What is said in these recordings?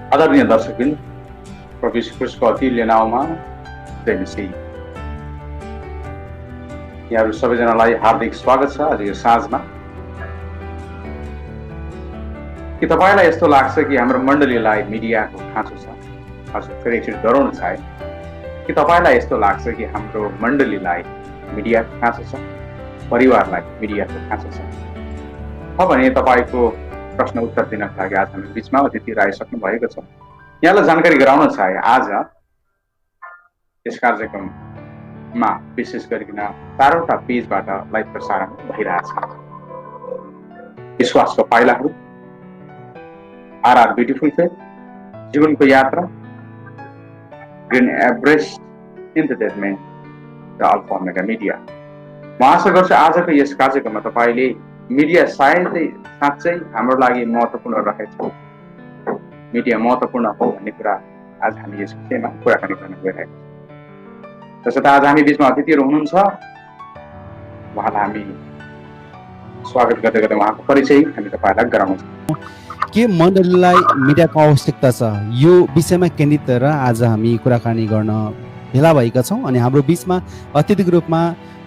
आदरणीय दर्शकवृन्द, प्रभु यीशु ख्रीष्टको अतुल्य नाममा जय मसीह। यहाँहरू सबैजनालाई हार्दिक स्वागत छ आज यो साँझमा। के तपाईलाई यस्तो लाग्छ कि हाम्रो मण्डलीलाई मिडियाको खाँचो छ? हजुर, फेरि एकचोटि डराउनु छ है। के तपाईलाई यस्तो लाग्छ कि हाम्रो मण्डलीलाई मिडियाको खाँचो छ? परिवारलाई मिडियाको खाँचो छ? भने तपाईको प्रश्न उत्तर दिनका लागि आज हामी बिचमा अतिथिहरू आइसक्नु भएको छ। यहाँलाई जानकारी गराउन चाहे आज यस कार्यक्रममा विशेष गरिकन 4वटा पेजबाट लाइभ प्रसारण भइरहेछ। विश्वासको पाइलाहरू, आरआर ब्युटिफुल फेथ, जीवनको यात्रा, ग्रीन एभरेस्ट इन्टरटेनमेन्ट र अल्फा ओमेगा मिडिया। म आशा गर्छु आजको यस कार्यक्रममा तपाईले मिडिया साँच्चै हाम्रो लागि महत्त्वपूर्ण रहेछ, मिडिया महत्त्वपूर्ण हो भन्ने कुरा आज हामी यस विषयमा कुराकानी गर्न गइरहेका छौँ। त्यसर्थ आज हामी बिचमा अतिथिहरू हुनुहुन्छ, उहाँलाई हामी स्वागत गर्दै गर्दै उहाँको परिचय हामी तपाईँलाई गराउँछौँ। के मण्डलीलाई मिडियाको आवश्यकता छ, यो विषयमा केन्द्रित रहेर आज हामी कुराकानी गर्न भेला भएका छौँ। अनि हाम्रो बिचमा अतिथिको रूपमा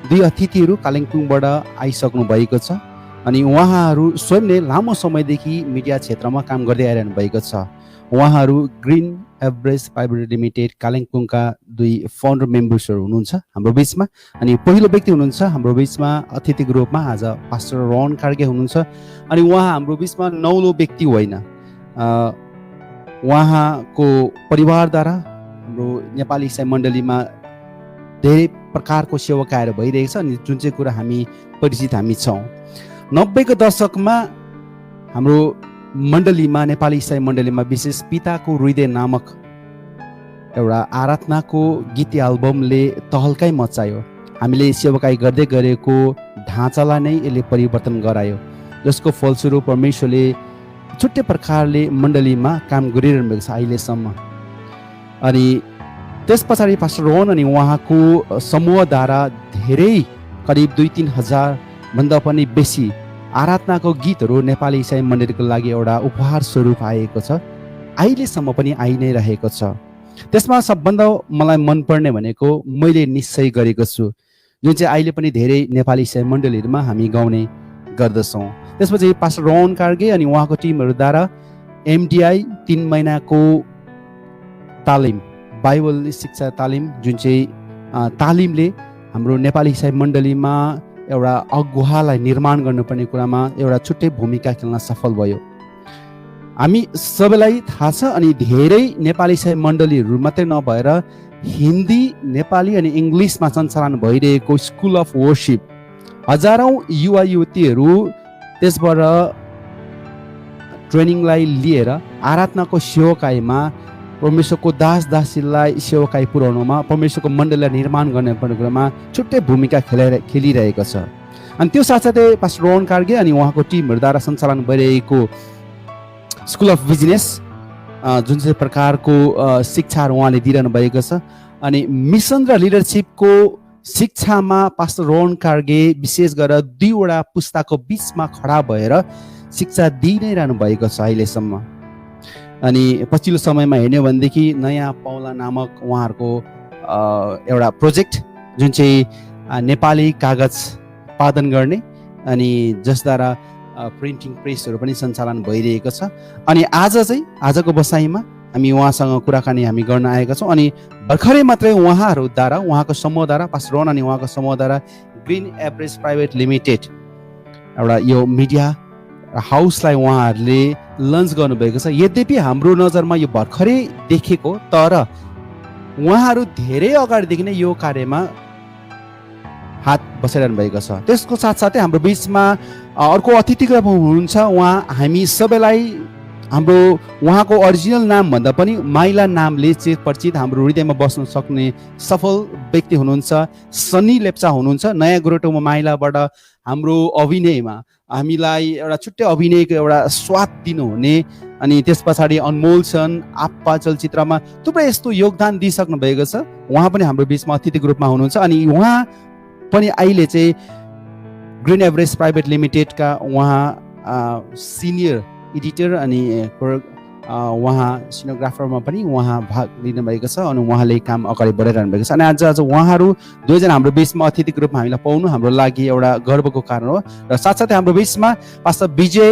2 अतिथिहरू कालिम्पोङबाट आइसक्नु भएको छ। अनि उहाँहरू स्वयंले लामो समयदेखि मिडिया क्षेत्रमा काम गर्दै आइरहनु भएको छ। उहाँहरू ग्रीन एभरेस्ट प्राइभेट लिमिटेड कालिम्पोङका 2 फाउन्डर मेम्बर्सहरू हुनुहुन्छ हाम्रो बिचमा। अनि पहिलो व्यक्ति हुनुहुन्छ हाम्रो बिचमा अतिथिको रूपमा आज पास्टर रोहन कार्के हुनुहुन्छ। अनि उहाँ हाम्रो बिचमा नौलो व्यक्ति होइन, उहाँको परिवारद्वारा हाम्रो नेपाली इसाई मण्डलीमा धेरै प्रकारको सेवा कार्य भइरहेको छ। अनि जुन चाहिँ कुरा हामी परिचित छौँ, 90 को दशकमा हाम्रो मण्डलीमा, नेपाली इसाई मण्डलीमा विशेष पिताको हृदय नामक एउटा आराधनाको गीत एल्बमले तहल्काइ मचायो। हामीले सेवाकाई गर्दै गरेको ढाँचालाई नै यसले परिवर्तन गरायो, जसको फलस्वरूप परमेश्वरले छुट्टै प्रकारले मण्डलीमा काम गरिरहनु भएको छ अहिलेसम्म। अनि त्यस पछाडि पास्टर रोहन अनि उहाँको समूहद्वारा धेरै करिब 2-3 हजार भन्दा पनि बेसी आराधनाको गीतहरू नेपाली इसाई मण्डलीको लागि एउटा उपहार स्वरूप आएको छ, अहिलेसम्म पनि आइ नै रहेको छ। त्यसमा सबभन्दा मलाई मनपर्ने भनेको मैले निश्चय गरेको छु, जुन चाहिँ अहिले पनि धेरै नेपाली इसाई मण्डलीहरूमा हामी गाउने गर्दछौँ। त्यसपछि पास्टर रोहन कार्के अनि उहाँको टिमहरूद्वारा MDI 3 महिनाको तालिम, बाइबल शिक्षा तालिम, जुन चाहिँ तालिमले हाम्रो नेपाली इसाई मण्डलीमा एउटा अगुवालाई निर्माण गर्नुपर्ने कुरामा एउटा छुट्टै भूमिका खेल्न सफल भयो। हामी सबैलाई थाहा छ। अनि धेरै नेपाली इसाई मण्डलीहरू मात्रै नभएर हिन्दी, नेपाली अनि इङ्ग्लिसमा सञ्चालन भइरहेको स्कुल अफ वर्शिप, हजारौँ युवा युवतीहरू त्यसबाट ट्रेनिङलाई लिएर आराधनाको सेवाकाईमा परमेश्वरको दास दासीलाई सेवाकाई पुर्याउनुमा, परमेश्वरको मण्डलीलाई निर्माण गर्ने पर्ने कुरामा छुट्टै भूमिका खेलिरहेको छ। अनि त्यो साथसाथै पास्टर रोहन कार्के अनि उहाँको टिमहरूद्वारा सञ्चालन भइरहेको स्कुल अफ बिजनेस, जुन चाहिँ प्रकारको शिक्षाहरू उहाँले दिइरहनु भएको छ। अनि मिसन र लिडरसिपको शिक्षामा पास्टर रोहन कार्के विशेष गरेर 2वटा पुस्ताको बिचमा खडा भएर शिक्षा दिइ नै रहनु भएको छ अहिलेसम्म। अनि पछिल्लो समयमा हेर्ने हो भनेदेखि नयाँ पाउला नामक उहाँहरूको एउटा प्रोजेक्ट, जुन चाहिँ नेपाली कागज उत्पादन गर्ने अनि जसद्वारा प्रिन्टिङ प्रेसहरू पनि सञ्चालन भइरहेको छ। अनि आजको बसाइमा हामी उहाँसँग कुराकानी हामी गर्न आएका छौँ। अनि भर्खरै मात्रै उहाँहरूद्वारा, उहाँको समूहद्वारा, पास्टर रोहन अनि उहाँको समूहद्वारा ग्रीन एभरेस्ट प्राइभेट लिमिटेड एउटा यो मिडिया हाउसलाई उहाँहरूले लन्च गर्नुभएको छ। यद्यपि हाम्रो नजरमा यो भर्खरै देखेको, तर उहाँहरू धेरै अगाडिदेखि नै यो कार्यमा हात बसाइरहनु भएको छ। त्यसको साथसाथै हाम्रो बिचमा अर्को अतिथिको हुनुहुन्छ। उहाँ हामी सबैलाई हाम्रो उहाँको ओरिजिनल नाम भन्दा पनि माइला नामले चाहिँ परिचित, हाम्रो हृदयमा बस्न सक्ने सफल व्यक्ति हुनुहुन्छ। सनी लेप्चा हुनुहुन्छ। नयाँ गोरेटोमा माइलाबाट हाम्रो अभिनयमा हामीलाई एउटा छुट्टै अभिनयको एउटा स्वाद दिनुहुने, अनि त्यस पछाडि अनमोल छन्, आप्पा चलचित्रमा थुप्रै यस्तो योगदान दिइसक्नु भएको छ। उहाँ पनि हाम्रो बिचमा अतिथिको रूपमा हुनुहुन्छ। अनि उहाँ पनि अहिले चाहिँ ग्रीन एभरेस्ट प्राइभेट लिमिटेडका उहाँ सिनियर एडिटर अनि उहाँ सिनोग्राफरमा पनि उहाँ भाग लिनुभएको छ अनि उहाँले काम अगाडि बढाइरहनु भएको छ। अनि आज उहाँहरू दुवैजना हाम्रो बिचमा अतिथिको रूपमा हामीलाई पाउनु हाम्रो लागि एउटा गर्वको कारण हो। र साथसाथै हाम्रो बिचमा पास्टर विजय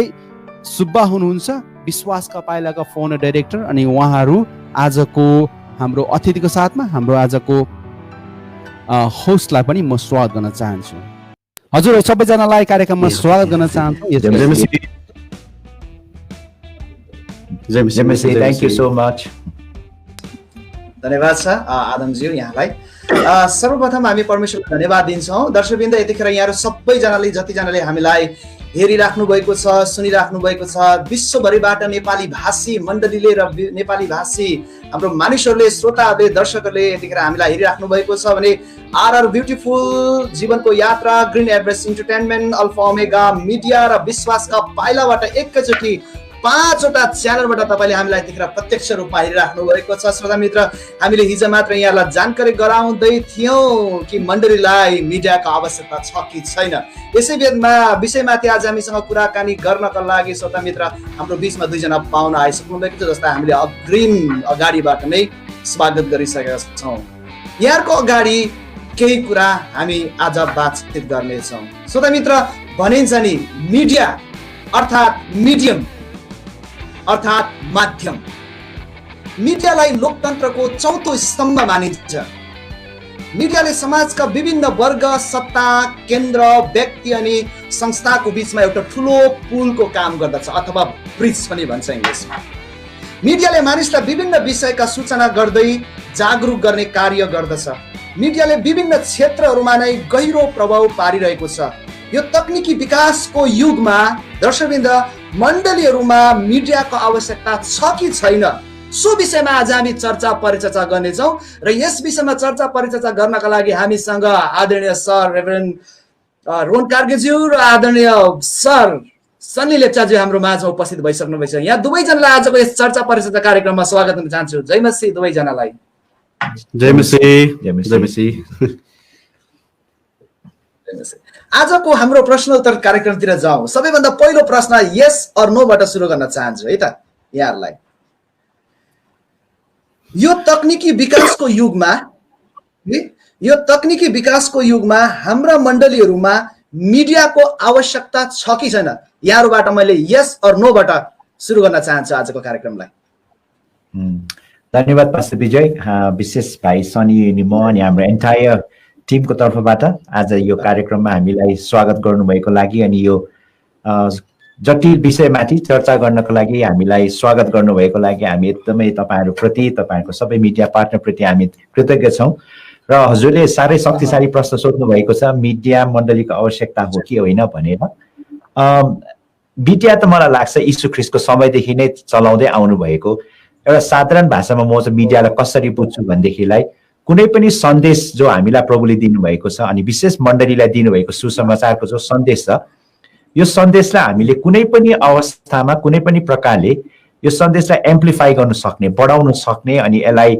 सुब्बा हुनुहुन्छ, विश्वासका पाइलाका फाउन्डर डाइरेक्टर। अनि उहाँहरू आजको हाम्रो अतिथिको साथमा हाम्रो आजको होस्टलाई पनि म स्वागत गर्न चाहन्छु। हजुर सबैजनालाई कार्यक्रममा स्वागत गर्न चाहन्छु। Thank you so much. धन्यवाद छ आदमज्यू यहाँलाई। सर्वप्रथम हामी परमेश्वरलाई धन्यवाद दिन्छौँ। दर्शकवृन्द यतिखेर यहाँहरू सबैजनाले जतिजनाले हामीलाई हेरिराख्नु भएको छ, सुनिराख्नु भएको छ, विश्वभरिबाट नेपाली भाषी मण्डलीले र नेपाली भाषी हाम्रो मानिसहरूले, श्रोताहरूले, दर्शकहरूले यतिखेर हामीलाई हेरिराख्नु भएको छ भने आरआर ब्युटिफुल जीवनको यात्रा, green Everest entertainment, alpha omega media र विश्वासका पाइलाबाट एकैचोटि 5वटा च्यानलबाट तपाईँले हामीलाई यतिखेर प्रत्यक्ष रूपमा हेरिराख्नु भएको छ। श्रोता मित्र, हामीले हिजो मात्र यहाँलाई जानकारी गराउँदै थियौँ कि मण्डलीलाई मिडियाको आवश्यकता छ कि छैन। यसै विषयमाथि आज हामीसँग कुराकानी गर्नका लागि श्रोता मित्र हाम्रो बिचमा दुईजना पाहुना आइसक्नु भएको छ, जसलाई हामीले अगाडिबाट नै स्वागत गरिसकेका छौँ। यहाँको अगाडि केही कुरा हामी आज बातचित गर्नेछौँ। श्रोता मित्र, भनिन्छ नि मिडिया अर्थात् मिडियम अर्थात् माध्यम। मिडियालाई लोकतन्त्रको चौथो स्तम्भ मानिन्छ। मिडियाले समाजका विभिन्न वर्ग, सत्ता, केन्द्र, व्यक्ति अनि संस्थाको बीचमा एउटा ठुलो पुलको काम गर्दछ अथवा ब्रिज पनि भन्छ इङ्ग्लिसमा। मिडियाले मानिसलाई विभिन्न विषयका सूचना गर्दै जागरुक गर्ने कार्य गर्दछ। मिडियाले विभिन्न क्षेत्रहरूमा नै गहिरो प्रभाव पारिरहेको छ। यो तकनिकी विकासको युगमा दर्शकवृन्द मण्डलीहरूमा मिडियाको आवश्यकता छ कि छैन, सो विषयमा आज हामी चर्चा परिचर्चा गर्नेछौँ। र यस विषयमा चर्चा परिचर्चा गर्नका लागि हामीसँग आदरणीय सर रेभरेन्ड रोहन कार्गेज्यू र आदरणीय सर सन्नी लेप्चाज्यू हाम्रो माझमा उपस्थित भइसक्नु भएको छ। यहाँ दुवैजनालाई आजको यस चर्चा परिचर्चा कार्यक्रममा स्वागत गर्न चाहन्छु। जय मसी दुवैजनालाई। जय मसी। जय मसी। आजको हाम्रो प्रश्न उत्तर कार्यक्रमतिर जाउँ। सबैभन्दा पहिलो प्रश्न यस अर नोबाट सुरु गर्न चाहन्छु है त यहाँहरूलाई। यो तकनिकी विकासको युगमा हाम्रा मण्डलीहरूमा मिडियाको आवश्यकता छ कि छैन, यहाँहरूबाट मैले यस अर नोबाट सुरु गर्न चाहन्छु आजको कार्यक्रमलाई। धन्यवाद पास्टर विजय। विशेष भाइ सनी अनि म अनि हाम्रो एन्टायर टिमको तर्फबाट आज यो कार्यक्रममा हामीलाई स्वागत गर्नुभएको लागि अनि यो जटिल विषयमाथि चर्चा गर्नको लागि हामीलाई स्वागत गर्नुभएको लागि हामी एकदमै तपाईँहरूप्रति, तपाईँहरूको सबै मिडिया पार्टनरप्रति हामी कृतज्ञ छौँ। र हजुरले साह्रै शक्तिशाली प्रश्न सोध्नु भएको छ, मिडिया मण्डलीको आवश्यकता हो कि होइन भनेर। मिडिया त मलाई लाग्छ यीशु ख्रीष्टको समयदेखि नै चलाउँदै आउनु भएको। एउटा साधारण भाषामा म चाहिँ मिडियालाई कसरी बुझ्छु भनेदेखिलाई कुनै पनि सन्देश जो हामीलाई प्रभुले दिनुभएको छ अनि विशेष मण्डलीलाई दिनुभएको सुसमाचारको जो सन्देश छ, यो सन्देशलाई हामीले कुनै पनि अवस्थामा कुनै पनि प्रकारले यो सन्देशलाई एम्प्लिफाई गर्न सक्ने, बढाउन सक्ने अनि यसलाई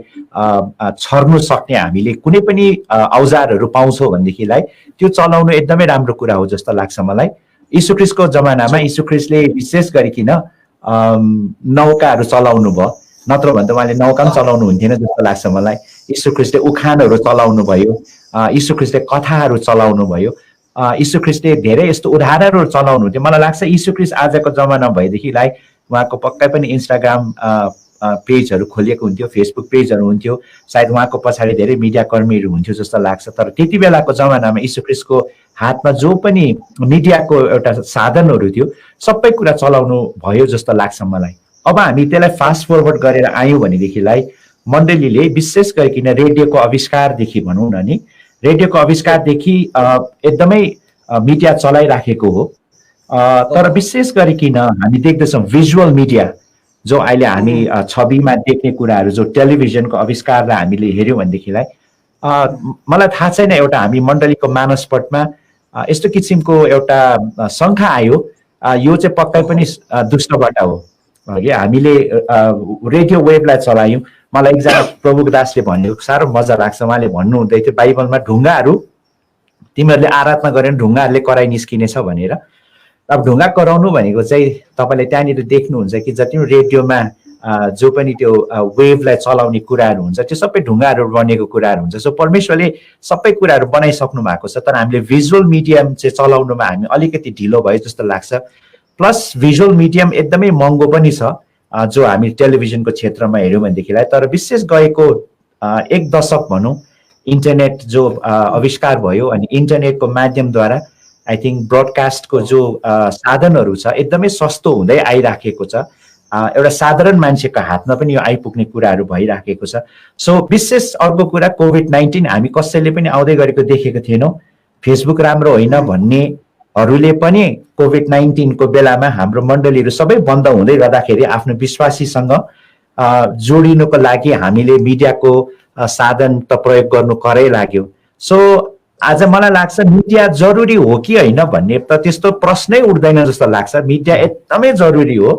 छर्नु सक्ने हामीले कुनै पनि औजारहरू पाउँछौँ भनेदेखिलाई त्यो चलाउनु एकदमै राम्रो कुरा हो जस्तो लाग्छ मलाई। यीशु ख्रीष्टको जमानामा यीशु ख्रीष्टले विशेष गरिकन नौकाहरू चलाउनु भयो, नत्र भने त उहाँले नौका पनि चलाउनु हुन्थेन जस्तो लाग्छ मलाई। यीशु ख्रीष्टले उखानहरू चलाउनु भयो, यीशु ख्रीष्टले कथाहरू चलाउनु भयो, यीशु ख्रीष्टले धेरै यस्तो उदाहरणहरू चलाउनु हुन्थ्यो। मलाई लाग्छ यीशु ख्रीष्ट आजको जमाना भएदेखिलाई उहाँको पक्कै पनि इन्स्टाग्राम पेजहरू खोलिएको हुन्थ्यो, फेसबुक पेजहरू हुन्थ्यो, सायद उहाँको पछाडि धेरै मिडिया कर्मीहरू हुन्थ्यो जस्तो लाग्छ। तर त्यति बेलाको जमानामा यीशु ख्रीष्टको हातमा जो पनि मिडियाको एउटा साधनहरू थियो सबै कुरा चलाउनु भयो जस्तो लाग्छ मलाई। अब हामी त्यसलाई फास्ट फरवर्ड गरेर आयौँ भनेदेखिलाई मण्डलीले विशेष गरिकन रेडियोको आविष्कारदेखि भनौँ न नि, रेडियोको आविष्कारदेखि एकदमै मिडिया चलाइराखेको हो। तर विशेष गरिकन हामी देख्दैछौँ भिजुअल मिडिया जो अहिले हामी छविमा देख्ने कुराहरू, जो टेलिभिजनको आविष्कारलाई हामीले हेऱ्यौँ भनेदेखिलाई मलाई थाहा छैन, एउटा हामी मण्डलीको मानसपटमा यस्तो किसिमको एउटा शङ्का आयो, यो चाहिँ पक्कै पनि दुष्टबाट हो। हामीले रेडियो वेभलाई चलायौँ। मलाई एकजना प्रभुको दासले भनेको साह्रो मजा लाग्छ, उहाँले भन्नुहुँदै थियो बाइबलमा ढुङ्गाहरू तिमीहरूले आराधना गरेर ढुङ्गाहरूले कराइ निस्किनेछ भनेर। अब ढुङ्गा कराउनु भनेको चाहिँ तपाईँले त्यहाँनिर देख्नुहुन्छ कि जति रेडियोमा जो पनि त्यो वेभलाई चलाउने कुराहरू हुन्छ त्यो सबै ढुङ्गाहरू बनेको कुराहरू हुन्छ। सो परमेश्वरले सबै कुराहरू बनाइसक्नु भएको छ, तर हामीले भिजुअल मिडियम चाहिँ चलाउनुमा हामी अलिकति ढिलो भयो जस्तो लाग्छ। प्लस भिजुअल मिडियम एकदमै महँगो पनि छ जो हामी टेलिभिजनको क्षेत्रमा हेऱ्यौँ भनेदेखिलाई। तर विशेष गएको 1 दशक भनौँ इन्टरनेट जो आविष्कार भयो अनि इन्टरनेटको माध्यमद्वारा आई थिङ्क ब्रोडकास्टको जो साधनहरू छ एकदमै सस्तो हुँदै आइराखेको छ। एउटा साधारण मान्छेको हातमा पनि यो आइपुग्ने कुराहरू भइराखेको छ। सो विशेष अर्को कुरा कोभिड-19 हामी कसैले पनि आउँदै गरेको देखेको थिएनौँ। फेसबुक राम्रो होइन भन्नेहरूले पनि कोभिड-19 को बेलामा हाम्रो मण्डलीहरू सबै बन्द हुँदै गर्दाखेरि आफ्नो विश्वासीसँग जोडिनुको लागि हामीले मिडियाको साधन त प्रयोग गर्नु करै लाग्यो। सो आज मलाई लाग्छ मिडिया जरुरी हो कि होइन भन्ने त त्यस्तो प्रश्नै उठ्दैन जस्तो लाग्छ। मिडिया एकदमै जरुरी हो,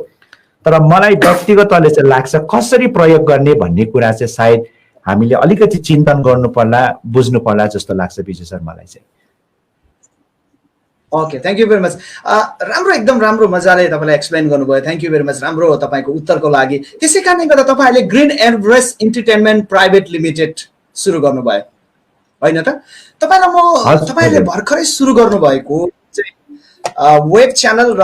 तर मलाई व्यक्तिगत तहले चाहिँ लाग्छ कसरी प्रयोग गर्ने भन्ने कुरा चाहिँ सायद हामीले अलिकति चिन्तन गर्नु पर्ला, बुझ्नु पर्ला जस्तो लाग्छ विजय सर मलाई चाहिँ। Okay, thank you very much. राम्रो, एकदम राम्रो, मजाले तपाईँले एक्सप्लेन गर्नुभयो। थ्याङ्क यू भेरी मच, राम्रो हो तपाईँको उत्तरको लागि। त्यसै कारणले गर्दा तपाईँहरूले green Everest Entertainment Private limited सुरु गर्नुभयो होइन त? तपाईँहरूले भर्खरै सुरु गर्नुभएको वेब च्यानल र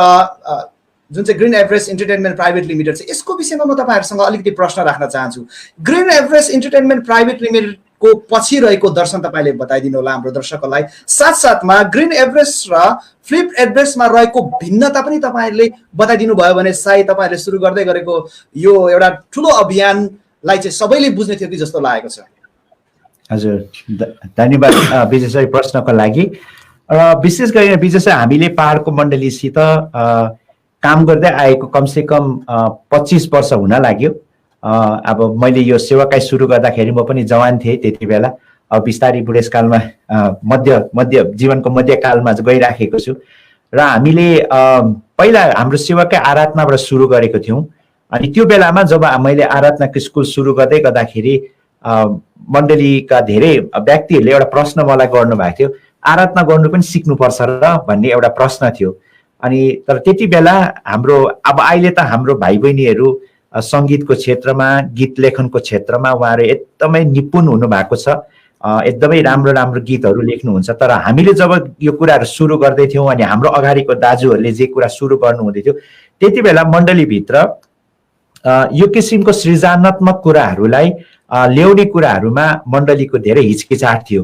जुन चाहिँ green Everest Entertainment Private limited छ, यसको विषयमा म तपाईँहरूसँग अलिकति प्रश्न राख्न चाहन्छु। ग्रिन एभरेस्ट इन्टरटेनमेन्ट प्राइभेट लिमिटेडको पछि रहेको दर्शन तपाईँले बताइदिनु होला हाम्रो दर्शकहरूलाई। साथसाथमा ग्रिन एभरेस्ट र फ्लिप एभरेस्टमा रहेको भिन्नता पनि तपाईँहरूले बताइदिनु भयो भने सायद तपाईँहरूले सुरु गर्दै गरेको यो एउटा ठुलो अभियानलाई चाहिँ सबैले बुझ्ने थियो कि जस्तो लागेको छ। हजुर, धन्यवाद विजय सर प्रश्नको लागि। विशेष गरी विजय सर हामीले पहाडको मण्डलीसित काम गर्दै आएको कमसेकम 25 वर्ष हुन लाग्यो। अब मैले यो सेवाकाई सुरु गर्दाखेरि म पनि जवान थिएँ त्यति बेला। अब बिस्तारै बुढेसकालमा मध्य जीवनको मध्यकालमा गइराखेको छु। र हामीले पहिला हाम्रो सेवाकाई आराधनाबाट सुरु गरेको थियौँ। अनि त्यो बेलामा जब मैले आराधनाको स्कुल सुरु गर्दै गर्दाखेरि मण्डलीका धेरै व्यक्तिहरूले एउटा प्रश्न मलाई गर्नुभएको थियो, आराधना गर्नु पनि सिक्नुपर्छ र भन्ने एउटा प्रश्न थियो। अनि तर त्यति बेला हाम्रो अब अहिले त हाम्रो भाइ बहिनीहरू सङ्गीतको क्षेत्रमा, गीत लेखनको क्षेत्रमा उहाँहरू एकदमै निपुण हुनुभएको छ, एकदमै राम्रो राम्रो गीतहरू लेख्नुहुन्छ। तर हामीले जब यो कुराहरू सुरु गर्दै थियौँ अनि हाम्रो अगाडिको दाजुहरूले जे कुरा सुरु गर्नुहुँदै थियो त्यति बेला मण्डलीभित्र यो किसिमको सृजनात्मक कुराहरूलाई ल्याउने कुराहरूमा मण्डलीको धेरै हिचकिचाट थियो।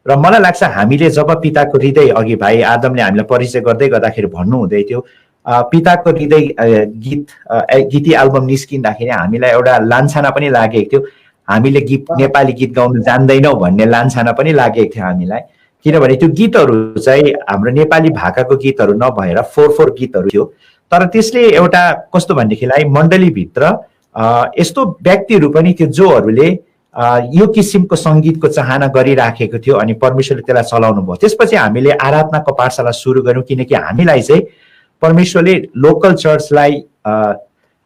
र मलाई लाग्छ हामीले जब पिताको हृदय, अघि भाइ आदमले हामीलाई परिचय गर्दै गर्दाखेरि भन्नुहुँदै थियो पिताको हृदय गीती एल्बम निस्किँदाखेरि हामीलाई एउटा लान्छना पनि लागेको थियो, हामीले नेपाली गीत गाउन जान्दैनौँ भन्ने लान्छना पनि लागेको थियो हामीलाई। किनभने त्यो गीतहरू चाहिँ हाम्रो नेपाली भाकाको गीतहरू नभएर 4/4 गीतहरू थियो। तर त्यसले एउटा कस्तो भनेदेखिलाई मण्डलीभित्र यस्तो व्यक्तिहरू पनि थियो जोहरूले यो किसिमको सङ्गीतको चाहना गरिराखेको थियो अनि परमेश्वरले त्यसलाई चलाउनु भयो। त्यसपछि हामीले आराधनाको पाठशाला सुरु गर्यौँ, किनकि हामीलाई चाहिँ परमेश्वरले लोकल चर्चलाई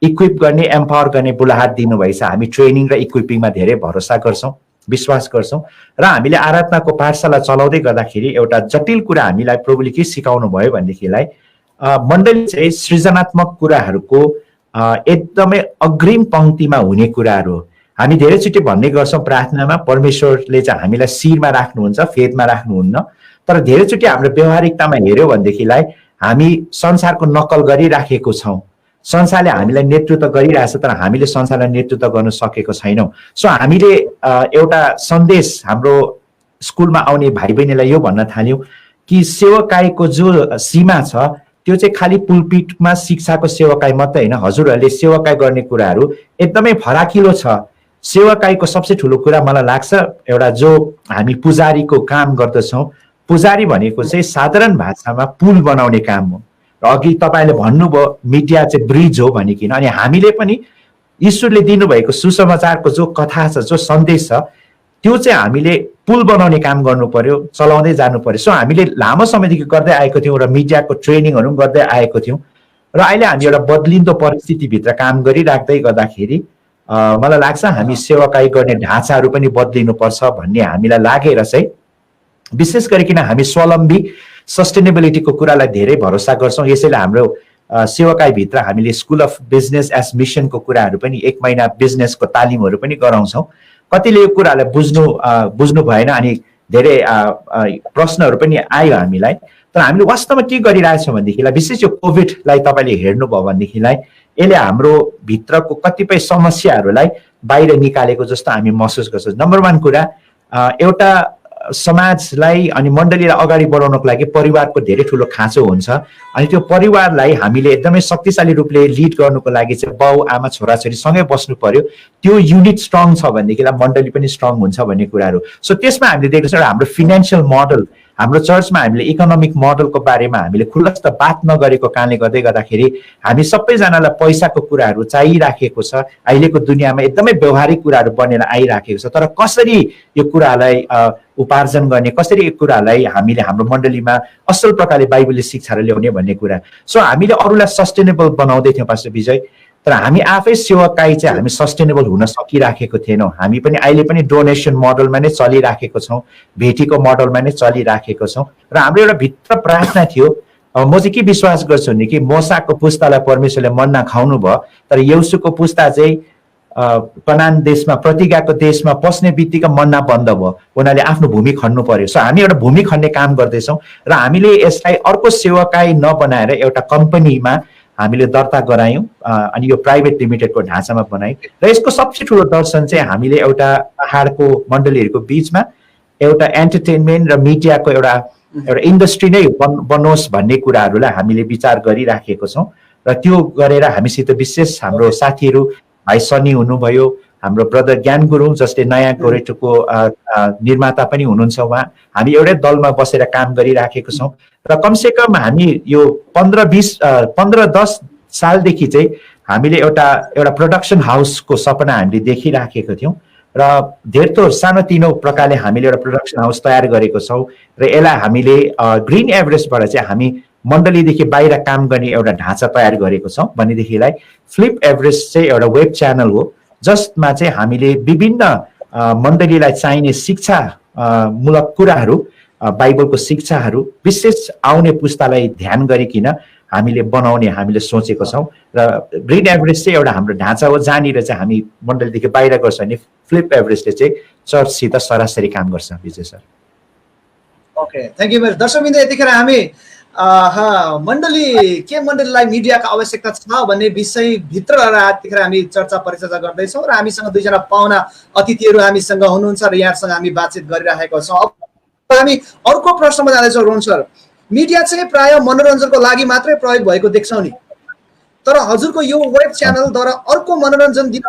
इक्विप गर्ने, एम्पावर गर्ने बुलाहाट दिनुभएछ। हामी ट्रेनिङ र इक्विपिङमा धेरै भरोसा गर्छौँ, विश्वास गर्छौँ। र हामीले आराधनाको पाठशाला चलाउँदै गर्दाखेरि एउटा जटिल कुरा हामीलाई प्रभुले के सिकाउनु भयो भनेदेखिलाई मण्डली चाहिँ सृजनात्मक कुराहरूको एकदमै अग्रिम पङ्क्तिमा हुने कुराहरू हो। हामी धेरैचोटि भन्ने गर्छौँ प्रार्थनामा परमेश्वरले चाहिँ हामीलाई शिरमा राख्नुहुन्छ, फेदमा राख्नुहुन्न। तर धेरैचोटि हाम्रो व्यवहारिकतामा हेऱ्यौँ भनेदेखिलाई हामी संसारको नक्कल गरिराखेको छौँ। संसारले हामीलाई नेतृत्व गरिरहेछ तर हामीले संसारलाई नेतृत्व गर्न सकेको छैनौँ। सो हामीले एउटा सन्देश हाम्रो स्कुलमा आउने भाइ बहिनीलाई यो भन्न थाल्यौँ कि सेवाकाईको जो सीमा छ त्यो चाहिँ खालि पुलपिटमा शिक्षाको सेवाकाई मात्रै होइन, हजुरहरूले सेवाकाई गर्ने कुराहरू एकदमै फराकिलो छ। सेवाकाईको सबसे ठुलो कुरा मलाई लाग्छ एउटा जो हामी पुजारीको काम गर्दछौँ, पुजारी भनेको चाहिँ साधारण भाषामा पुल बनाउने काम हो। र अघि तपाईँले भन्नुभयो मिडिया चाहिँ ब्रिज हो भनिकन, अनि हामीले पनि ईश्वरले दिनुभएको सुसमाचारको जो कथा छ, जो सन्देश छ, त्यो चाहिँ हामीले पुल बनाउने काम गर्नु पर्यो, चलाउँदै जानु पर्यो। सो हामीले लामो समयदेखि गर्दै आएको थियौँ र मिडियाको ट्रेनिङहरू पनि गर्दै आएको थियौँ। र अहिले हामी एउटा बदलिँदो परिस्थितिभित्र काम गरिराख्दै गर्दाखेरि मलाई लाग्छ हामी सेवाकाई गर्ने ढाँचाहरू पनि बदलिनुपर्छ भन्ने हामीलाई लागेर चाहिँ विशेष गरिकन हामी स्वावलम्बी सस्टेनेबिलिटीको कुरालाई धेरै भरोसा गर्छौँ। यसैले हाम्रो सेवाकाईभित्र हामीले स्कुल अफ बिजनेस एज मिसनको कुराहरू पनि 1 महिना बिजनेसको तालिमहरू पनि गराउँछौँ। कतिले यो कुरालाई बुझ्नु भएन अनि धेरै प्रश्नहरू पनि आयो हामीलाई। तर हामीले वास्तवमा के गरिरहेछौँ भनेदेखिलाई विशेष यो कोभिडलाई तपाईँले हेर्नुभयो भनेदेखिलाई यसले हाम्रो भित्रको कतिपय समस्याहरूलाई बाहिर निकालेको जस्तो हामी महसुस गर्छौँ। नम्बर 1 कुरा एउटा समाजलाई अनि मण्डलीलाई अगाडि बढाउनको लागि परिवारको धेरै ठुलो खाँचो हुन्छ अनि त्यो परिवारलाई हामीले एकदमै शक्तिशाली रूपले लिड गर्नुको लागि चाहिँ बाउ आमा छोराछोरी सँगै बस्नु पर्यो। त्यो युनिट स्ट्रङ छ भनेदेखिलाई मण्डली पनि स्ट्रङ हुन्छ भन्ने कुराहरू। सो त्यसमा हामीले देख्छौँ हाम्रो फिनान्शियल मोडल हाम्रो चर्चमा हामीले इकोनोमिक मोडलको बारेमा हामीले खुलस्त बात नगरेको कारणले गर्दाखेरि हामी सबैजनालाई पैसाको कुराहरू चाहिराखेको छ। अहिलेको दुनियाँमा एकदमै व्यवहारिक कुराहरू बनेर आइराखेको छ। तर कसरी यो कुरालाई उपार्जन गर्ने कसरी यो कुरालाई हामीले हाम्रो मण्डलीमा असल प्रकारले बाइबलले शिक्षाहरू ल्याउने भन्ने कुरा। सो हामीले अरूलाई सस्टेनेबल बनाउँदै थियौँ पास्टर विजय। तर हामी आफै सेवाकाई चाहिँ हामी सस्टेनेबल हुन सकिराखेको थिएनौँ। हामी पनि अहिले पनि डोनेसन मोडलमा नै चलिराखेको छौँ, भेटीको मोडलमा नै चलिराखेको छौँ। र हाम्रो एउटा भित्र प्रार्थना थियो म चाहिँ के विश्वास गर्छु भने कि मोसाको पुस्तालाई परमेश्वरले मन्ना खुवाउनु भयो तर यौसुको पुस्ता चाहिँ कनान देशमा प्रतिज्ञाको देशमा पस्ने बित्तिकै मन्ना बन्द भयो। उनीहरूले आफ्नो भूमि खन्नु पर्यो। सो हामी एउटा भूमि खन्ने काम गर्दैछौँ र हामीले यसलाई अर्को सेवाकाई नबनाएर एउटा कम्पनीमा हामीले दर्ता गरायौँ अनि यो प्राइभेट लिमिटेडको ढाँचामा बनायौँ। र यसको सबसे ठुलो दर्शन चाहिँ हामीले एउटा पहाडको मण्डलीहरूको बिचमा एउटा एन्टरटेनमेन्ट र मिडियाको एउटा इन्डस्ट्री नै बनोस् भन्ने कुराहरूलाई हामीले विचार गरिराखेको छौँ। र त्यो गरेर हामीसित विशेष हाम्रो साथीहरू भाइ सनी हुनुभयो, हाम्रो ब्रदर ज्ञान गुरुङ जसले नयाँ गोरेटोको निर्माता पनि हुनुहुन्छ। उहाँ हामी एउटै दलमा बसेर काम गरिराखेको छौँ र कमसेकम हामी यो 15-10 सालदेखि चाहिँ हामीले एउटा प्रोडक्सन हाउसको सपना हामीले देखिराखेको थियौँ र धेरथोर सानोतिनो प्रकारले हामीले एउटा प्रोडक्सन हाउस तयार गरेको छौँ र यसलाई हामीले ग्रिन एभरेस्टबाट चाहिँ हामी मण्डलीदेखि बाहिर काम गर्ने एउटा ढाँचा तयार गरेको छौँ। भनेदेखिलाई फ्लिप एभरेस्ट चाहिँ एउटा वेब च्यानल हो जसमा चाहिँ हामीले विभिन्न मण्डलीलाई चाहिने शिक्षा मूलक कुराहरू बाइबलको शिक्षाहरू विशेष आउने पुस्तालाई ध्यान गरिकन हामीले बनाउने हामीले सोचेको छौँ। र ग्रिन एभरेस्ट चाहिँ एउटा हाम्रो ढाँचा हो जहाँनिर चाहिँ हामी मण्डलीदेखि बाहिर गर्छ भने फ्लिप एभरेस्टले चाहिँ चर्चसित सरासरी काम गर्छ। विजय सर ओके थ्याङ्क यू। दर्शकवृन्द यतिखेर हामी मण्डलीलाई मिडियाको आवश्यकता छ भन्ने विषयभित्र रहेर यतिखेर हामी चर्चा परिचर्चा गर्दैछौँ र हामीसँग 2 जना पाहुना अतिथिहरू हामीसँग हुनुहुन्छ र यहाँसँग हामी बातचित गरिरहेका छौँ। अब हामी अर्को प्रश्नमा जाँदैछौँ रोहन सर। मिडिया चाहिँ प्राय मनोरञ्जनको लागि मात्रै प्रयोग भएको देख्छौँ नि, तर हजुरको यो वेब च्यानलद्वारा अर्को मनोरञ्जन दिन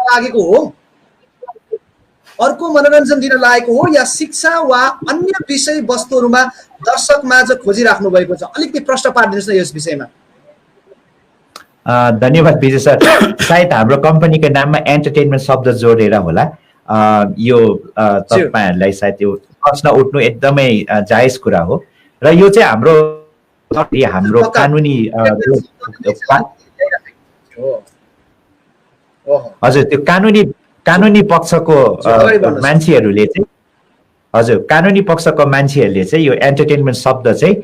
लागेको हो या शिक्षा वा अन्य विषय वस्तुहरूमा दर्शकमाझ खोजिराख्नु भएको छ? अलिकति प्रश्न पारिदिनुहोस् न यस विषयमा। धन्यवाद विजय सर। सायद हाम्रो कम्पनीको नाममा एन्टरटेनमेन्ट शब्द जोडेर होला यो तपाईहरुलाई सायद यो प्रश्न उठ्नु एकदमै जायज कुरा हो र यो चाहिँ हाम्रो कानुनी हजुर त्यो कानुनी पक्षको मान्छेहरूले चाहिँ कानुनी पक्षको मान्छेहरूले चाहिँ यो एन्टरटेनमेन्ट शब्द चाहिँ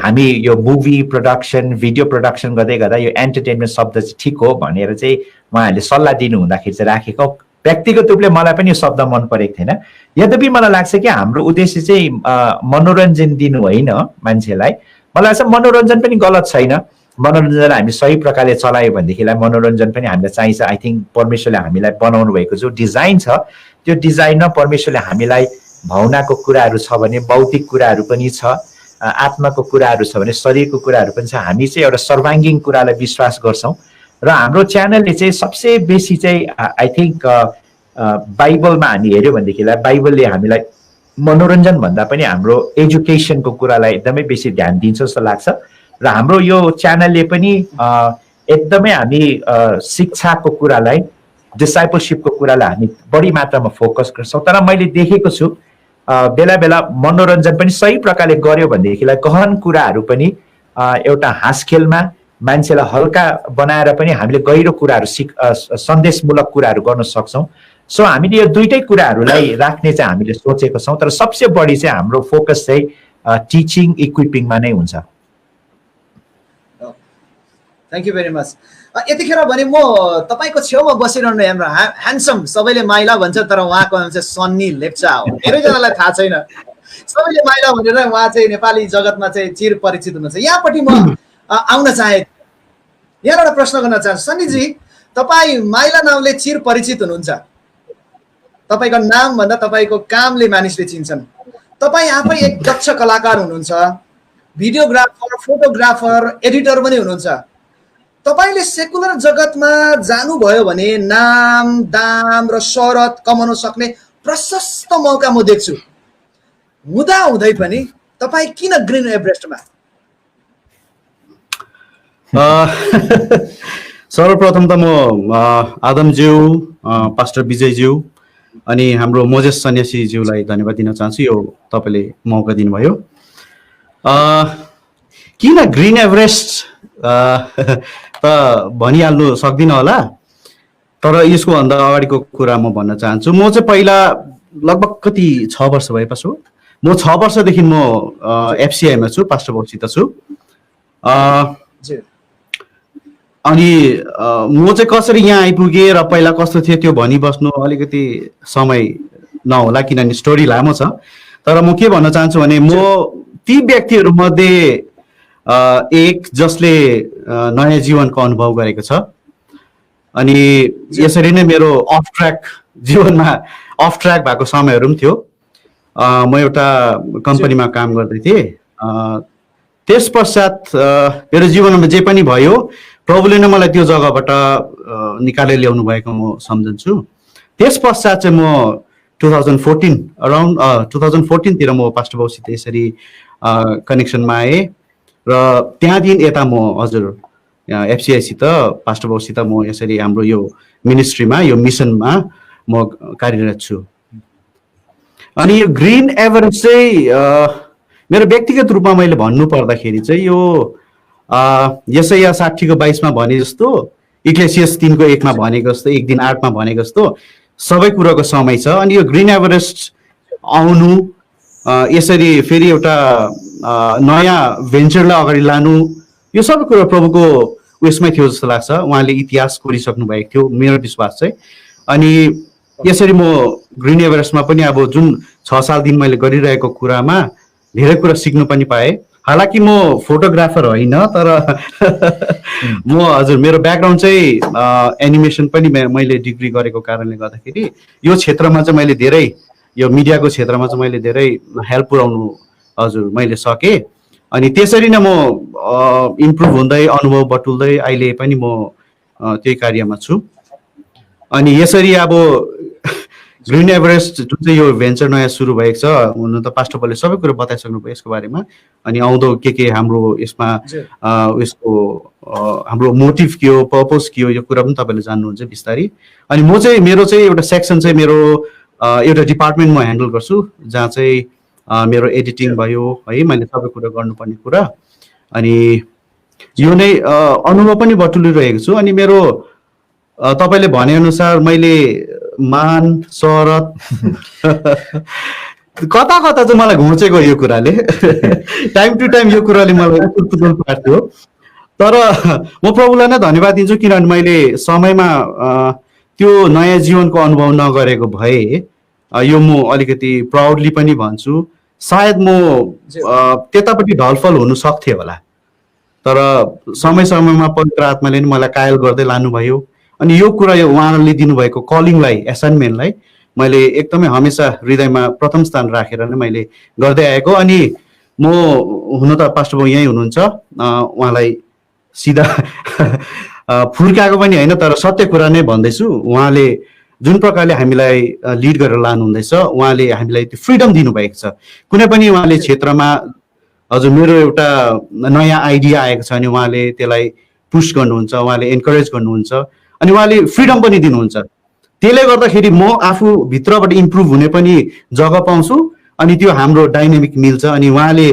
हामी यो मुभी प्रोडक्सन भिडियो प्रोडक्सन गर्दै गर्दा यो एन्टरटेनमेन्ट शब्द चाहिँ ठिक हो भनेर चाहिँ उहाँहरूले सल्लाह दिनु हुँदाखेरि चाहिँ राखेको। व्यक्तिगत रूपले मलाई पनि यो शब्द मन परेको थिएन। यद्यपि मलाई लाग्छ कि हाम्रो उद्देश्य चाहिँ मनोरञ्जन दिनु होइन मान्छेलाई। मलाई लाग्छ मनोरञ्जन पनि गलत छैन। मनोरञ्जनलाई हामी सही प्रकारले चलायो भनेदेखिलाई मनोरञ्जन पनि हामीलाई चाहिन्छ। आई थिङ्क परमेश्वरले हामीलाई बनाउनु भएको जो डिजाइन छ त्यो डिजाइनमा परमेश्वरले हामीलाई भावनाको कुराहरू छ भने बौद्धिक कुराहरू पनि छ, आत्माको कुराहरू छ भने शरीरको कुराहरू पनि छ। हामी चाहिँ एउटा सर्वाङ्गीण कुरालाई विश्वास गर्छौँ र हाम्रो च्यानलले चाहिँ सबसे बेसी चाहिँ आई थिङ्क बाइबलमा हामी हेऱ्यौँ भनेदेखिलाई बाइबलले हामीलाई मनोरञ्जन भन्दा पनि हाम्रो एजुकेसनको कुरालाई एकदमै बेसी ध्यान दिन्छ जस्तो लाग्छ र हाम्रो यो च्यानलले पनि एकदमै हामी शिक्षाको कुरालाई डिसाइपलशिपको कुरालाई हामी बढी मात्रामा फोकस गर्छौँ। तर मैले देखेको छु बेला बेला मनोरञ्जन पनि सही प्रकारले गर्यो भनेदेखिलाई गहन कुराहरू पनि एउटा हाँसखेलमा मान्छेलाई हल्का बनाएर पनि हामीले गहिरो कुराहरू सन्देशमूलक कुराहरू गर्न सक्छौँ। सो हामीले यो दुईटै कुराहरूलाई राख्ने चाहिँ हामीले सोचेको छौँ। तर सबसे बढी चाहिँ हाम्रो फोकस चाहिँ टिचिङ इक्विपिङमा नै हुन्छ। Thank you very much. यतिखेर भने म तपाईँको छेउमा बसिरहनु हाम्रो ह्यान्डसम, सबैले माइला भन्छ तर उहाँको नाम चाहिँ सन्नी लेप्चा हो। धेरैजनालाई थाहा छैन, सबैले माइला भनेर उहाँ चाहिँ नेपाली जगतमा चाहिँ चिर परिचित हुनुहुन्छ। यहाँपट्टि म आउन चाहे, यहाँ एउटा प्रश्न गर्न चाहन्छु। सन्नीजी, तपाईँ माइला नामले चिर परिचित हुनुहुन्छ, तपाईँको नाम भन्दा तपाईँको कामले मानिसले चिन्छन्। तपाईँ आफै एक दक्ष कलाकार हुनुहुन्छ, भिडियोग्राफर, फोटोग्राफर, एडिटर पनि हुनुहुन्छ। तपाईले सेकुलर जगतमा जानुभयो भने नाम, दाम र शोहरत कमाउन सक्ने प्रशस्त मौका म देख्छु। हुँदा हुँदै पनि तपाईँ किन ग्रिन एभरेस्टमा? सर्वप्रथम त म आदमज्यू, पास्टर विजयज्यू अनि हाम्रो मोजेस सन्यासीज्यूलाई धन्यवाद दिन चाहन्छु, यो तपाईँले मौका दिनुभयो। किन ग्रिन एभरेस्ट त भनिहाल्नु सक्दिनँ होला, तर यसको भन्दा अगाडिको कुरा म भन्न चाहन्छु। म चाहिँ पहिला लगभग कति 6 वर्ष भएपछि हो, म 6 वर्षदेखि म एफसिआईमा छु, पास्टर बाबुसित छु। अनि म चाहिँ कसरी यहाँ आइपुगेँ र पहिला कस्तो थियो त्यो भनिबस्नु अलिकति समय नहोला, किनभने स्टोरी लामो छ। तर म के भन्न चाहन्छु भने म ती व्यक्तिहरूमध्ये एक जसले नयाँ जीवनको अनुभव गरेको छ। अनि यसरी नै मेरो अफ ट्र्याक जीवनमा अफ ट्र्याक भएको समयहरू पनि थियो। म एउटा कम्पनीमा काम गर्दै थिएँ। त्यस पश्चात मेरो जीवनमा जे पनि भयो, प्रभुले नै मलाई त्यो जग्गाबाट निकालेर ल्याउनु भएको म सम्झन्छु। त्यस पश्चात चाहिँ म 2014 तिर म पास्टर बाबुसित यसरी कनेक्सनमा आएँ र त्यहाँदेखि यता म हजुर एफसिआईसित पास्टर बाबुसित म यसरी हाम्रो यो मिनिस्ट्रीमा, यो मिसनमा म कार्यरत छु। अनि यो ग्रिन एभरेस्ट चाहिँ मेरो व्यक्तिगत रूपमा मैले भन्नु पर्दाखेरि चाहिँ यो यसैया 60 को 22 मा भने जस्तो, इक्लेसियस 3 को 1 मा भनेको जस्तो, 1 दिन 8 मा भनेको जस्तो सबै कुराको समय छ। अनि यो ग्रिन एभरेस्ट आउनु, यसरी फेरि एउटा नयाँ भेन्चरलाई अगाडि लानु, यो सबै कुरा प्रभुको उयसमै थियो जस्तो लाग्छ। उहाँले इतिहास कोरिसक्नु भएको थियो, मेरो विश्वास चाहिँ। अनि यसरी म ग्रिन एभरेस्टमा पनि अब जुन 6 सालदेखि मैले गरिरहेको कुरामा धेरै कुरा सिक्नु पनि पाएँ। हालाकि म फोटोग्राफर होइन, तर म हजुर मेरो ब्याकग्राउन्ड चाहिँ एनिमेसन पनि मैले डिग्री गरेको कारणले गर्दाखेरि यो क्षेत्रमा चाहिँ मैले धेरै, यो मिडियाको क्षेत्रमा चाहिँ मैले धेरै हेल्प पुर्याउनु हजुर मैले सकेँ। अनि त्यसरी नै म इम्प्रुभ हुँदै, अनुभव बटुल्दै अहिले पनि म त्यही कार्यमा छु। अनि यसरी अब ग्रिन एभरेस्ट जुन चाहिँ यो भेन्चर नयाँ सुरु भएको छ, हुन त पास्टर बाबुले सबै कुरा बताइसक्नुभयो यसको बारेमा। अनि आउँदो के हाम्रो यसमा यसको हाम्रो मोटिभ के हो, पर्पस के हो, यो कुरा पनि तपाईँले जान्नुहुन्छ बिस्तारै। अनि म चाहिँ मेरो चाहिँ एउटा सेक्सन चाहिँ मेरो एउटा डिपार्टमेन्ट म ह्यान्डल गर्छु, जहाँ चाहिँ मेरो एडिटिङ भयो है, मैले सबै कुरा गर्नुपर्ने कुरा। अनि यो नै अनुभव पनि बटुलिरहेको छु। अनि मेरो तपाईँले भनेअनुसार मैले मान, शोहरत कता कता चाहिँ मलाई घुचेको यो कुराले टाइम टु टाइम यो कुराले मलाई उथुल पार्थ्यो। तर म प्रभुलाई नै धन्यवाद दिन्छु, किनभने मैले समयमा त्यो नयाँ जीवनको अनुभव नगरेको भए यो म अलिकति प्राउडली पनि भन्छु, सायद म त्यतापट्टि ढलफल हुनु सक्थेँ होला। तर समय समयमा पवित्र आत्माले नि मलाई कायल गर्दै लानुभयो। अनि यो कुरा यो उहाँले दिनुभएको कलिङलाई, एसाइनमेन्टलाई मैले एकदमै हमेसा हृदयमा प्रथम स्थान राखेर नै मैले गर्दै आएको। अनि म हुन त पास्टर बाबु यहीँ हुनुहुन्छ, उहाँलाई सिधा फुर्काएको पनि होइन, तर सत्य कुरा नै भन्दैछु। उहाँले जुन प्रकारले हामीलाई लिड गरेर लानुहुँदैछ, उहाँले हामीलाई त्यो फ्रिडम दिनुभएको छ। कुनै पनि उहाँले क्षेत्रमा हजुर मेरो एउटा नयाँ आइडिया आएको छ भने उहाँले त्यसलाई पुश गर्नुहुन्छ, उहाँले एन्करेज गर्नुहुन्छ, अनि उहाँले फ्रिडम पनि दिनुहुन्छ। त्यसले गर्दाखेरि म आफू भित्रबाट इम्प्रुभ हुने पनि जग्गा पाउँछु। अनि त्यो हाम्रो डाइनामिक मिल्छ। अनि उहाँले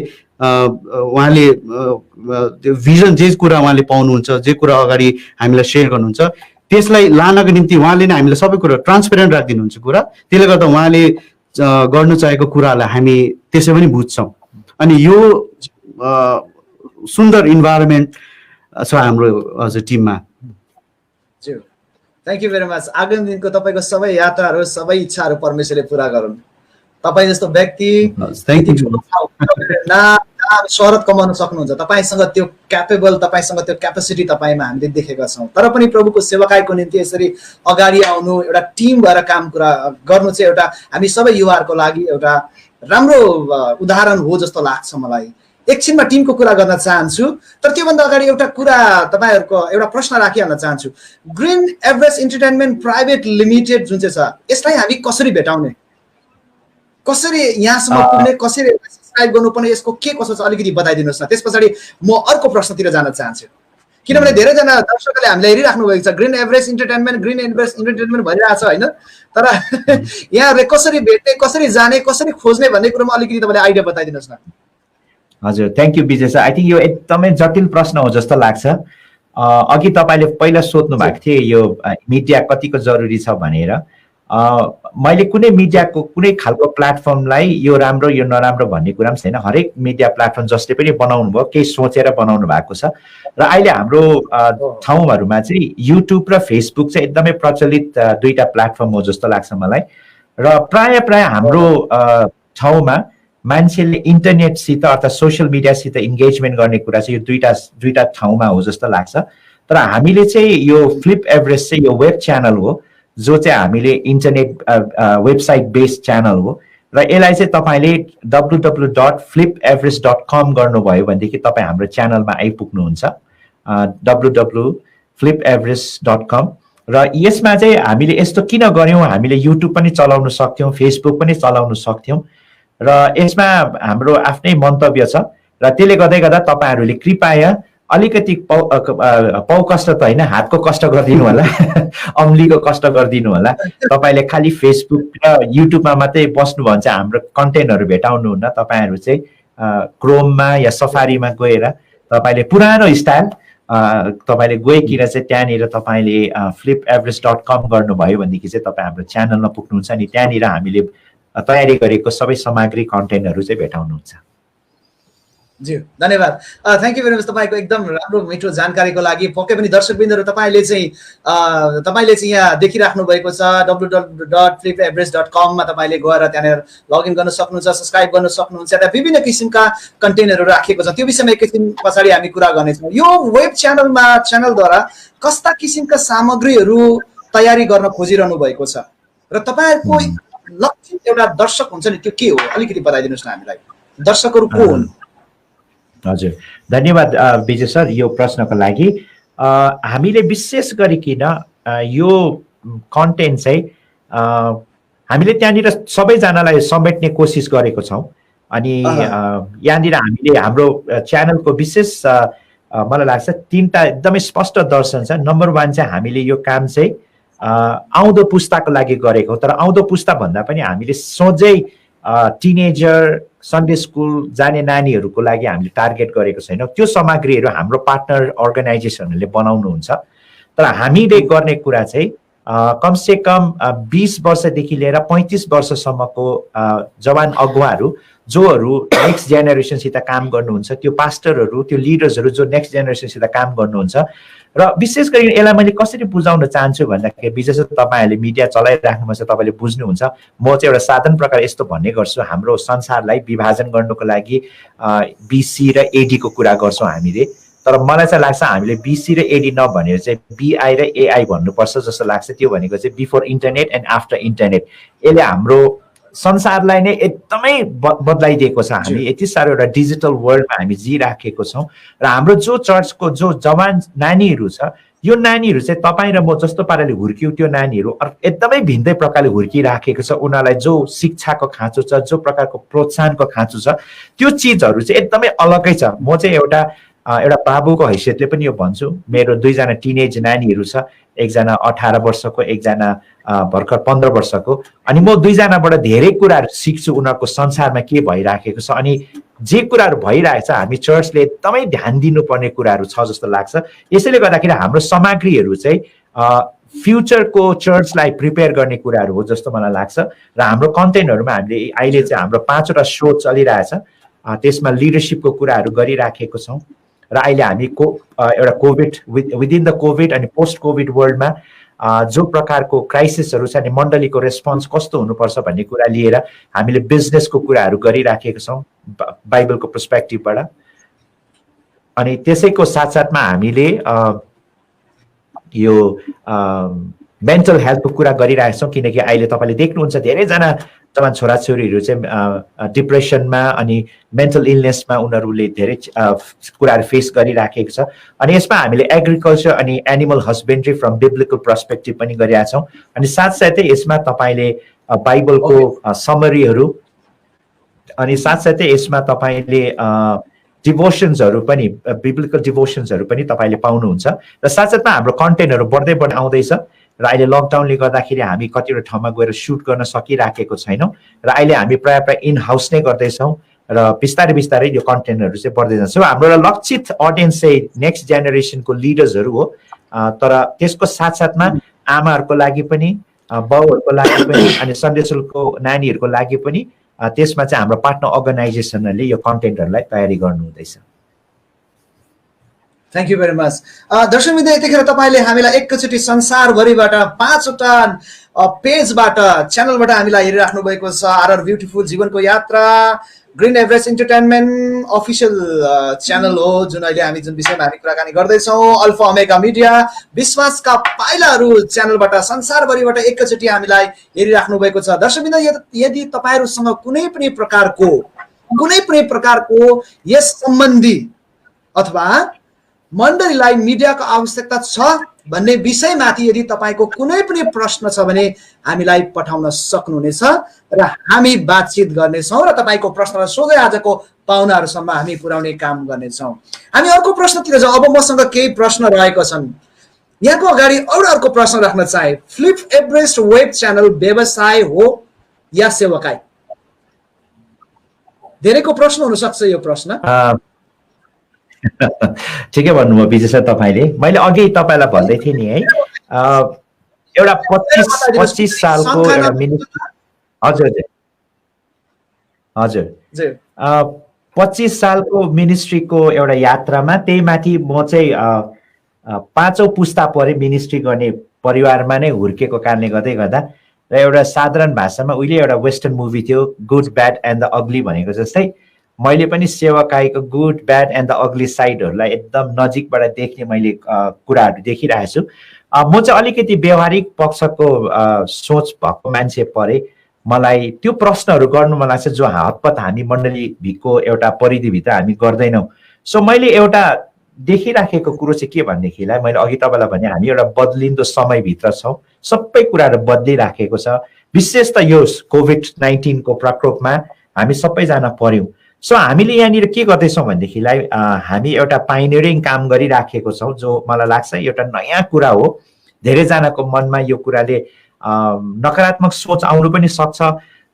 त्यो भिजन जे कुरा उहाँले पाउनुहुन्छ, जे कुरा अगाडि हामीलाई सेयर गर्नुहुन्छ, त्यसलाई लानको निम्ति उहाँले नै हामीलाई सबै कुरा ट्रान्सपेरेन्ट राखिदिनुहुन्छ कुरा। त्यसले गर्दा उहाँले गर्न चाहेको कुरालाई हामी त्यसै पनि बुझ्छौँ। अनि यो सुन्दर इन्भाइरोमेन्ट छ हाम्रो हजुर टिममा। Thank you very much. आगामी दिनको तपाईँको सबै यात्राहरू सबै इच्छाहरू परमेश्वरले पुरा गरून्। तपाईँ जस्तो व्यक्ति शोहरत कमाउन सक्नुहुन्छ, तपाईँसँग त्यो क्यापेबल, तपाईँसँग त्यो क्यापेसिटी तपाईँमा हामीले देखेका छौँ। तर पनि प्रभुको सेवकाईको निम्ति यसरी अगाडि आउनु, एउटा टिम भएर काम गर्नु चाहिँ एउटा हामी सबै युवाहरूको लागि एउटा राम्रो उदाहरण हो जस्तो लाग्छ मलाई। एकछिनमा टिमको कुरा गर्न चाहन्छु, तर त्योभन्दा अगाडि एउटा कुरा तपाईँहरूको एउटा प्रश्न राखिहाल्न चाहन्छु। Green Everest Entertainment Private limited जुन चाहिँ छ, यसलाई हामी कसरी भेटाउने, कसरी यहाँसम्म पुग्ने, कसरी सब्सक्राइब गर्नुपर्ने, यसको के कसो छ अलिकति बताइदिनुहोस् न। त्यस पछाडि म अर्को प्रश्नतिर जान चाहन्छु, किनभने धेरैजना दर्शकले हामीलाई हेरिराख्नु भएको छ। ग्रिन एभरेस्ट इन्टरटेनमेन्ट भनिरहेको छ होइन, तर यहाँहरूले कसरी भेट्ने, कसरी जाने, कसरी खोज्ने भन्ने कुरोमा अलिकति तपाईँले आइडिया बताइदिनुहोस् न। हजुर, thank you Vijay sir. I think यो एकदमै जटिल प्रश्न हो जस्तो लाग्छ। अघि तपाईँले पहिला सोध्नु भएको थियो यो मिडिया कतिको जरुरी छ भनेर। मैले कुनै मिडियाको कुनै खालको प्लेटफर्मलाई यो राम्रो यो नराम्रो भन्ने कुरा पनि छैन। हरेक मिडिया प्लेटफर्म जसले पनि बनाउनु भयो केही सोचेर बनाउनु भएको छ। र अहिले हाम्रो ठाउँहरूमा चाहिँ युट्युब र फेसबुक चाहिँ एकदमै प्रचलित दुईटा प्लेटफर्म हो जस्तो लाग्छ मलाई। र प्राय हाम्रो ठाउँमा मान्छेले इन्टरनेटसित अर्थात् सोसियल मिडियासित इन्गेजमेन्ट गर्ने कुरा चाहिँ यो दुईटा ठाउँमा हो जस्तो लाग्छ। तर हामीले चाहिँ यो फ्लिप एभरेस्ट चाहिँ यो वेब च्यानल हो जो चाहिँ हामीले इन्टरनेट वेबसाइट बेस्ड च्यानल हो। र यसलाई चाहिँ तपाईँले www.flipeverest.com गर्नुभयो भनेदेखि तपाईँ हाम्रो च्यानलमा आइपुग्नुहुन्छ, www.flipeverest.com। र यसमा चाहिँ हामीले यस्तो किन गर्यौँ, हामीले युट्युब पनि चलाउन सक्थ्यौँ, फेसबुक पनि चलाउन सक्थ्यौँ। र यसमा हाम्रो आफ्नै मन्तव्य छ। र त्यसले गर्दा तपाईँहरूले कृपया अलिकति कष्ट त होइन, हातको कष्ट गरिदिनु होला, औँलीको कष्ट गरिदिनु होला। तपाईँले खालि फेसबुक र युट्युबमा मात्रै बस्नुभयो भने चाहिँ हाम्रो कन्टेन्टहरू भेटाउनुहुन्न। तपाईँहरू चाहिँ क्रोममा या सफारीमा गएर तपाईँले पुरानो स्टाइल तपाईँले गइकन चाहिँ त्यहाँनिर तपाईँले flipeverest.com गर्नुभयो भनेदेखि चाहिँ तपाईँ हाम्रो च्यानलमा पुग्नुहुन्छ। अनि त्यहाँनिर हामीले तयारी गरेको सबै सामग्री कन्टेन्टहरू चाहिँ भेटाउनुहुन्छ। जी धन्यवाद। थ्याङ्क यू भेरी मच तपाईँको एकदम राम्रो मिठो जानकारीको लागि। पक्कै पनि दर्शकबिन्दहरू तपाईँले चाहिँ यहाँ देखिराख्नु भएको छ www.flipeverest.com मा तपाईँले गएर त्यहाँनिर लगइन गर्न सक्नुहुन्छ, सब्सक्राइब गर्न सक्नुहुन्छ। त्यहाँ विभिन्न किसिमका कन्टेन्टहरू राखिएको छ, त्यो विषयमा एकैछिन पछाडि हामी कुरा गर्नेछौँ। यो वेब च्यानलद्वारा कस्ता किसिमका सामग्रीहरू तयारी गर्न खोजिरहनु भएको छ र तपाईँहरूको लक्षित एउटा दर्शक हुन्छ नि, त्यो के हो अलिकति बताइदिनुहोस् न हामीलाई, दर्शकहरू को हुन्? हजुर, धन्यवाद विजय सर यो प्रश्नको लागि। हामीले विशेष गरिकन यो कन्टेन्ट चाहिँ हामीले त्यहाँनिर सबैजनालाई समेट्ने कोसिस गरेको छौँ। अनि यहाँनिर हामीले हाम्रो च्यानलको विशेष मलाई लाग्छ तीनटा एकदमै स्पष्ट दर्शन छ। नम्बर 1 चाहिँ हामीले यो काम चाहिँ आउँदो पुस्ताको लागि गरेको, तर आउँदो पुस्ता भन्दा पनि हामीले सोझै टिनेजर सन्डे स्कुल जाने नानीहरूको लागि हामीले टार्गेट गरेको छैनौँ। त्यो सामग्रीहरू हाम्रो पार्टनर अर्गनाइजेसनहरूले बनाउनुहुन्छ। तर हामीले गर्ने कुरा चाहिँ कमसेकम 20 वर्षदेखि लिएर 35 वर्षसम्मको जवान अगुवाहरू जोहरू नेक्स्ट जेनेरेसनसित काम गर्नुहुन्छ, त्यो पास्टरहरू, त्यो लिडर्सहरू जो नेक्स्ट जेनेरेसनसित काम गर्नुहुन्छ। र विशेष गरी यसलाई मैले कसरी बुझाउन चाहन्छु भन्दाखेरि विशेष तपाईँहरूले मिडिया चलाइराख्नुभएको छ, तपाईँले बुझ्नुहुन्छ। म चाहिँ एउटा साधारण प्रकार यस्तो भन्ने गर्छु, हाम्रो संसारलाई विभाजन गर्नुको लागि बीसी र एडीको कुरा गर्छौँ हामीले। तर मलाई चाहिँ लाग्छ हामीले बीसी र एडी नभनेर चाहिँ बीआई र एआई भन्नुपर्छ जस्तो लाग्छ। त्यो भनेको चाहिँ before internet and after internet. यसले हाम्रो संसारलाई नै एकदमै बदलाइदिएको छ। हामी यति साह्रो एउटा डिजिटल वर्ल्डमा हामी जिराखेको छौँ। र हाम्रो जो चर्चको जो जवान नानीहरू छ, यो नानीहरू चाहिँ तपाईँ र म जस्तो पाराले हुर्क्यौँ, त्यो नानीहरू एकदमै भिन्दै प्रकारले हुर्किराखेको छ। उनीहरूलाई जो शिक्षाको खाँचो छ, जो प्रकारको प्रोत्साहनको खाँचो छ, त्यो चिजहरू चाहिँ एकदमै अलगै छ। म चाहिँ एउटा बाबुको हैसियतले पनि यो भन्छु, मेरो 2 जना टिनेज नानीहरू छ, एकजना 18 वर्षको, एकजना भर्खर 15 वर्षको। अनि म 2 जनाबाट धेरै कुराहरू सिक्छु, उनीहरूको संसारमा के भइराखेको छ। अनि जे कुराहरू भइरहेछ हामी चर्चले एकदमै ध्यान दिनुपर्ने कुराहरू छ जस्तो लाग्छ। यसैले गर्दाखेरि हाम्रो सामग्रीहरू चाहिँ फ्युचरको चर्चलाई प्रिपेयर गर्ने कुराहरू हो जस्तो मलाई लाग्छ। र हाम्रो कन्टेन्टहरूमा हामीले अहिले चाहिँ हाम्रो 5वटा सो चलिरहेछ, त्यसमा लिडरसिपको कुराहरू गरिराखेको छौँ। र अहिले हामी एउटा कोभिड विदिन द कोभिड अनि पोस्ट कोभिड वर्ल्डमा जो प्रकारको क्राइसिसहरू छ अनि मण्डलीको रेस्पोन्स कस्तो हुनुपर्छ भन्ने कुरा लिएर हामीले बिजनेसको कुराहरू गरिराखेका छौँ बाइबलको पर्सपेक्टिभबाट। अनि त्यसैको साथसाथमा हामीले यो मेन्टल हेल्थको कुरा गरिरहेका छौँ, किनकि अहिले तपाईँले देख्नुहुन्छ धेरैजना जवान छोराछोरीहरू चाहिँ डिप्रेसनमा अनि मेन्टल इलनेसमा उनीहरूले धेरै कुराहरू फेस गरिराखेको छ। अनि यसमा हामीले एग्रिकल्चर अनि animal husbandry from biblical perspective पनि गरिरहेका छौँ। अनि साथसाथै यसमा तपाईँले बाइबलको समरीहरू अनि साथसाथै यसमा तपाईँले डिभोसन्सहरू पनि बिब्लिकल डिभोसन्सहरू पनि तपाईँले पाउनुहुन्छ। र साथसाथमा हाम्रो कन्टेन्टहरू बढ्दै आउँदैछ र अहिले लकडाउनले गर्दाखेरि हामी कतिवटा ठाउँमा गएर सुट गर्न सकिराखेको छैनौँ र अहिले हामी प्रायः इन हाउस नै गर्दैछौँ र बिस्तारै यो कन्टेन्टहरू चाहिँ बढ्दै जान्छ। हाम्रो लक्षित अडियन्स चाहिँ नेक्स्ट जेनेरेसनको लिडर्सहरू हो, तर त्यसको साथसाथमा आमाहरूको लागि पनि बाउहरूको लागि पनि अनि सन्डे स्कुलको नानीहरूको लागि पनि त्यसमा चाहिँ हाम्रो पार्टनर अर्गनाइजेसनहरूले यो कन्टेन्टहरूलाई तयारी गर्नुहुँदैछ। Thank you very much. दर्शकवृन्द, यतिखेर तपाईँले हामीलाई एकैचोटि संसारभरिबाट 5वटा पेजबाट च्यानलबाट हामीलाई हेरिराख्नु भएको छ। आरआर ब्युटिफुल जीवनको यात्रा, green Everest entertainment official channel हो जुन अहिले हामी जुन विषयमा हामी कुराकानी गर्दैछौँ, अल्फा ओमेगा मिडिया, विश्वासका पाइलाहरू च्यानलबाट संसारभरिबाट एकैचोटि हामीलाई हेरिराख्नु भएको छ। दर्शकवृन्द, यदि तपाईँहरूसँग कुनै पनि प्रकारको यस सम्बन्धी अथवा मण्डलीलाई मिडियाको आवश्यकता छ भन्ने विषयमाथि यदि तपाईँको कुनै पनि प्रश्न छ भने हामीलाई पठाउन सक्नुहुनेछ र हामी बातचित गर्नेछौँ र तपाईँको प्रश्नलाई सोझै आजको पाहुनाहरूसम्म हामी पुर्याउने काम गर्नेछौँ। हामी अर्को प्रश्नतिर जाउँ। अब मसँग केही प्रश्न रहेका छन्। यहाँको अगाडि अर्को प्रश्न राख्न चाहे, फ्लिप एभरेस्ट वेब च्यानल व्यवसाय हो या सेवाकाई? धेरैको प्रश्न हुनसक्छ यो प्रश्न। ठिकै भन्नुभयो विजय सर तपाईँले। मैले अघि तपाईँलाई भन्दै थिएँ नि है, एउटा 25 सालको एउटा मिनिस्ट्री, हजुर 25 सालको मिनिस्ट्रीको एउटा यात्रामा त्यही माथि म चाहिँ 5औं पुस्ता परे मिनिस्ट्री गर्ने परिवारमा नै हुर्केको कारणले गर्दा र एउटा साधारण भाषामा उहिले एउटा वेस्टर्न मुभी थियो good bad and the ugly भनेको जस्तै मैले पनि सेवाकाईको good bad and the ugly साइडहरूलाई एकदम नजिकबाट देख्ने मैले कुराहरू देखिरहेको छु। म चाहिँ अलिकति व्यवहारिक पक्षको सोच भएको मान्छे परे। मलाई त्यो प्रश्नहरू गर्नु मन लाग्छ जो हतपत हामी मण्डलीको एउटा परिधिभित्र हामी गर्दैनौँ। सो मैले एउटा देखिराखेको कुरो चाहिँ के भनेदेखिलाई मैले अघि तपाईँलाई भने हामी एउटा बदलिँदो समयभित्र छौँ, सबै कुराहरू बदलिराखेको छ। विशेष त यो कोभिड-19 को प्रकोपमा हामी सबैजना पर्यौँ। सो हामीले यहाँनिर के गर्दैछौँ भनेदेखिलाई हामी एउटा पाइनियरिङ काम गरिराखेको छौँ जो मलाई लाग्छ एउटा नयाँ कुरा हो। धेरैजनाको मनमा यो कुराले नकारात्मक सोच आउनु पनि सक्छ,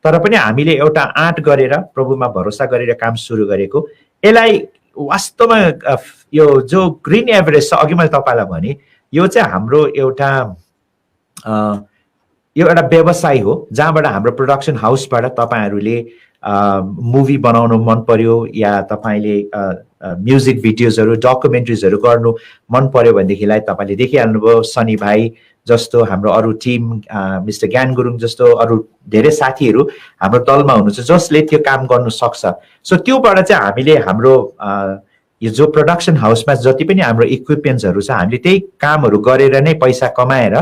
तर पनि हामीले एउटा आँट गरेर प्रभुमा भरोसा गरेर काम सुरु गरेको। यसलाई वास्तवमा यो जो ग्रिन एभरेस्ट छ, अघि मैले तपाईँलाई भने यो चाहिँ हाम्रो एउटा व्यवसाय हो जहाँबाट हाम्रो प्रोडक्सन हाउसबाट तपाईँहरूले मुभी बनाउनु मन पर्यो या तपाईँले म्युजिक भिडियोजहरू डकुमेन्ट्रिजहरू गर्नु मन पर्यो भनेदेखिलाई तपाईँले देखिहाल्नुभयो सनी भाइ जस्तो हाम्रो अरू टिम, मिस्टर ज्ञान गुरुङ जस्तो अरू धेरै साथीहरू हाम्रो दलमा हुनुहुन्छ जसले त्यो काम गर्नु सक्छ। सो त्योबाट चाहिँ हामीले हाम्रो यो जो प्रोडक्सन हाउसमा जति पनि हाम्रो इक्विपमेन्ट्सहरू छ हामीले त्यही कामहरू गरेर नै पैसा कमाएर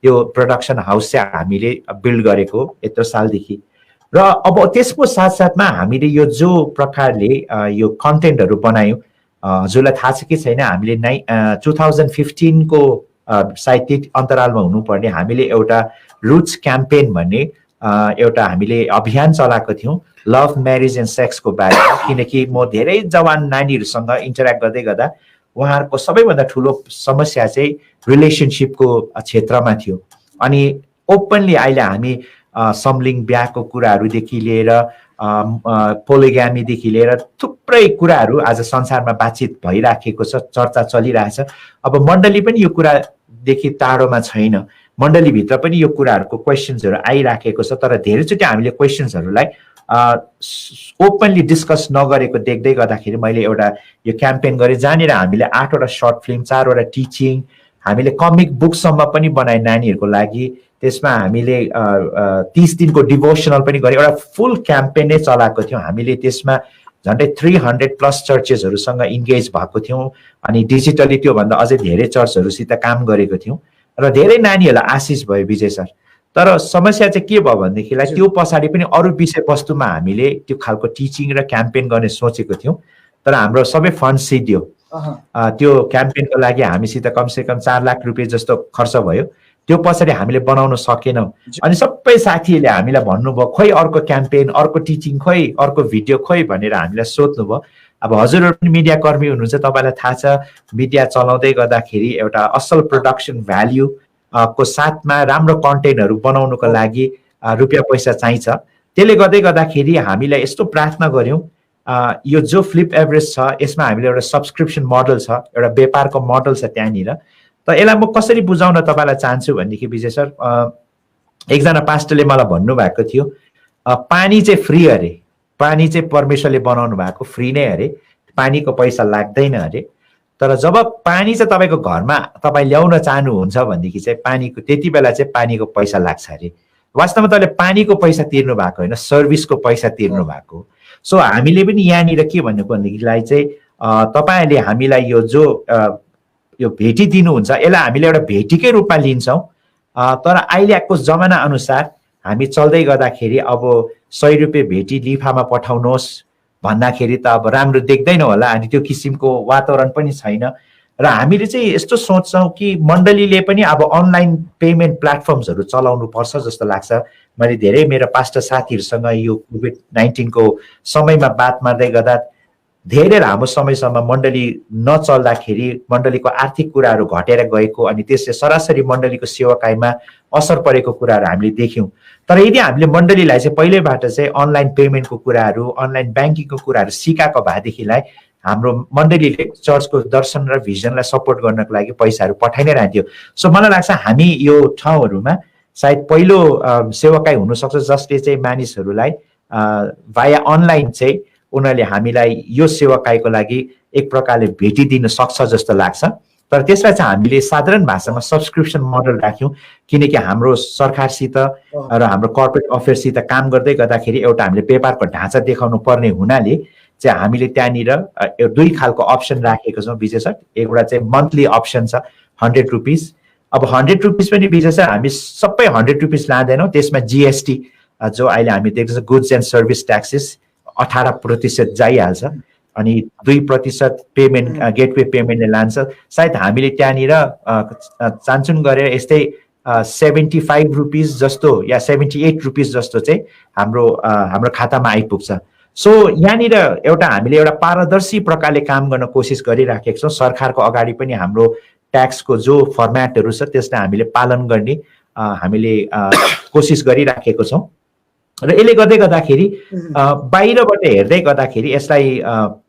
यो प्रोडक्सन हाउस चाहिँ हामीले बिल्ड गरेको यत्रो सालदेखि। र अब त्यसको साथसाथमा हामीले यो जो प्रकारले यो कन्टेन्टहरू बनायौँ, हजुरलाई थाहा छ कि छैन, हामीले 2015 को सायद त्यति अन्तरालमा हुनुपर्ने हामीले एउटा रुट्स क्याम्पेन भन्ने एउटा हामीले अभियान चलाएको थियौँ लभ म्यारिज एन्ड सेक्सको बारेमा। किनकि म धेरै जवान नानीहरूसँग इन्टरेक्ट गर्दै गर्दा उहाँहरूको सबैभन्दा ठुलो समस्या चाहिँ रिलेसनसिपको क्षेत्रमा थियो। अनि ओपनली अहिले हामी समलिङ बिहाको कुराहरूदेखि लिएर पोलिग्यामीदेखि लिएर थुप्रै कुराहरू आज संसारमा बातचित भइराखेको छ, चर्चा चलिरहेछ। अब मण्डली पनि यो कुरादेखि टाढोमा छैन, मण्डलीभित्र पनि यो कुराहरूको क्वेसन्सहरू आइराखेको छ। तर धेरैचोटि हामीले क्वेसन्सहरूलाई ओपनली डिस्कस नगरेको देख्दै गर्दाखेरि मैले एउटा यो क्याम्पेन गरेँ जहाँनिर हामीले 8वटा सर्ट फिल्म, 4वटा टिचिङ, हामीले कमिक बुकसम्म पनि बनाए नानीहरूको लागि। त्यसमा हामीले 30 दिनको डिभोसनल पनि गरेँ। एउटा फुल क्याम्पेन नै चलाएको थियौँ हामीले। त्यसमा झन्डै 300+ चर्चेसहरूसँग इन्गेज भएको थियौँ अनि डिजिटली त्योभन्दा अझै धेरै चर्चहरूसित काम गरेको थियौँ र धेरै नानीहरूलाई आशिष भयो विजय सर। तर समस्या चाहिँ के भयो भनेदेखिलाई त्यो पछाडि पनि अरू विषयवस्तुमा हामीले त्यो खालको टिचिङ र क्याम्पेन गर्ने सोचेको थियौँ, तर हाम्रो सबै फन्ड सिद्धियो। त्यो क्याम्पेनको लागि हामीसित कमसेकम 4 लाख रुपियाँ जस्तो खर्च भयो। त्यो पछाडि हामीले बनाउन सकेनौँ। अनि सबै साथीहरूले हामीलाई भन्नुभयो खोइ अर्को क्याम्पेन, अर्को टिचिङ, खोइ अर्को भिडियो खोइ भनेर हामीलाई सोध्नुभयो। अब हजुरहरू पनि मिडिया कर्मी हुनुहुन्छ, तपाईँलाई थाहा छ मिडिया चलाउँदै गर्दाखेरि एउटा असल प्रोडक्सन भ्याल्यु को साथमा राम्रो कन्टेन्टहरू बनाउनुको लागि रुपियाँ पैसा चाहिन्छ। त्यसले गर्दाखेरि हामीलाई यस्तो प्रार्थना गर्यौँ, यो जो फ्लिप एभरेस्ट छ यसमा हामीले एउटा सब्सक्रिप्सन मोडल छ, एउटा व्यापारको मोडल छ त्यहाँनिर। त यसलाई म कसरी बुझाउन तपाईँलाई चाहन्छु भनेदेखि विजय सर, एकजना पास्टरले मलाई भन्नुभएको थियो पानी चाहिँ फ्री अरे, पानी चाहिँ परमेश्वरले बनाउनु भएको फ्री नै अरे, पानीको पैसा लाग्दैन अरे। तर जब पानी चाहिँ तपाईँको घरमा तपाईँ ल्याउन चाहनुहुन्छ भनेदेखि चाहिँ पानीको त्यति बेला चाहिँ पानीको पैसा लाग्छ अरे। वास्तवमा तपाईँले पानीको पैसा तिर्नु भएको होइन, सर्भिसको पैसा तिर्नु भएको। सो हामीले पनि यहाँनिर के भन्नु भनेदेखिलाई चाहिँ तपाईँहरूले हामीलाई यो भेटी दिनुहुन्छ, यसलाई हामीले एउटा भेटीकै रूपमा लिन्छौँ। तर अहिलेको जमाना अनुसार हामी चल्दै गर्दाखेरि अब 100 रुपियाँ भेटी लिफामा पठाउनुहोस् भन्दाखेरि त अब राम्रो देख्दैन होला, अनि त्यो किसिमको वातावरण पनि छैन। र हामीले चाहिँ यस्तो सोच्छौँ कि मण्डलीले पनि अब अनलाइन पेमेन्ट प्लेटफर्म्सहरू चलाउनु पर्छ जस्तो लाग्छ। मैले धेरै मेरो पास्टर साथीहरूसँग यो कोभिड-19 को समयमा बात मार्दै गर्दा धेरै लामो समयसम्म मण्डली नचल्दाखेरि मण्डलीको आर्थिक कुराहरू घटेर गएको अनि त्यसले सरासरी मण्डलीको सेवाकाईमा असर परेको कुराहरू हामीले देख्यौँ। तर यदि हामीले मण्डलीलाई चाहिँ पहिलेबाट चाहिँ अनलाइन पेमेन्टको कुराहरू, अनलाइन ब्याङ्किङको कुराहरू सिकाएको भएदेखिलाई हाम्रो मण्डलीले चर्चको दर्शन र भिजनलाई सपोर्ट गर्नको लागि पैसाहरू पठाइ नै रहन्थ्यो। सो मलाई लाग्छ हामी यो ठाउँहरूमा सायद पहिलो सेवाकाई हुनसक्छ जसले चाहिँ मानिसहरूलाई भाया अनलाइन चाहिँ उनीहरूले हामीलाई यो सेवाकाईको लागि एक प्रकारले भेटी दिन सक्छ जस्तो लाग्छ। तर त्यसलाई चाहिँ हामीले साधारण भाषामा सब्सक्रिप्सन मोडल राख्यौँ, किनकि हाम्रो सरकारसित र हाम्रो कर्पोरेट अफेयर्ससित काम गर्दै गर्दाखेरि एउटा हामीले व्यापारको ढाँचा देखाउनु पर्ने हुनाले चाहिँ हामीले त्यहाँनिर 2 खालको अप्सन राखेको छौँ विजय सर। एउटा चाहिँ मन्थली अप्सन छ 100 रुपिस। अब 100 रुपिस पनि विजय सर हामी सबै 100 रुपिस लाँदैनौँ, त्यसमा जीएसटी जो अहिले हामी देख्छौँ गुड्स एन्ड सर्भिस ट्याक्सेस 18% जाइहाल्छ अनि 2% पेमेन्ट गेटवे पेमेन्टले लान्छ। सायद हामीले त्यहाँनिर चान्चुन गरेर यस्तै 75 रुपिस जस्तो या 78 रुपिस जस्तो चाहिँ हाम्रो खातामा आइपुग्छ। सो यहाँनिर एउटा हामीले एउटा पारदर्शी प्रकारले काम गर्न कोसिस गरिराखेका छौँ। सरकारको अगाडि पनि हाम्रो ट्याक्सको जो फर्मेटहरू छ त्यसलाई हामीले पालन गर्ने हामीले कोसिस गरिराखेको छौँ। र यसले गर्दाखेरि बाहिरबाट हेर्दै गर्दाखेरि यसलाई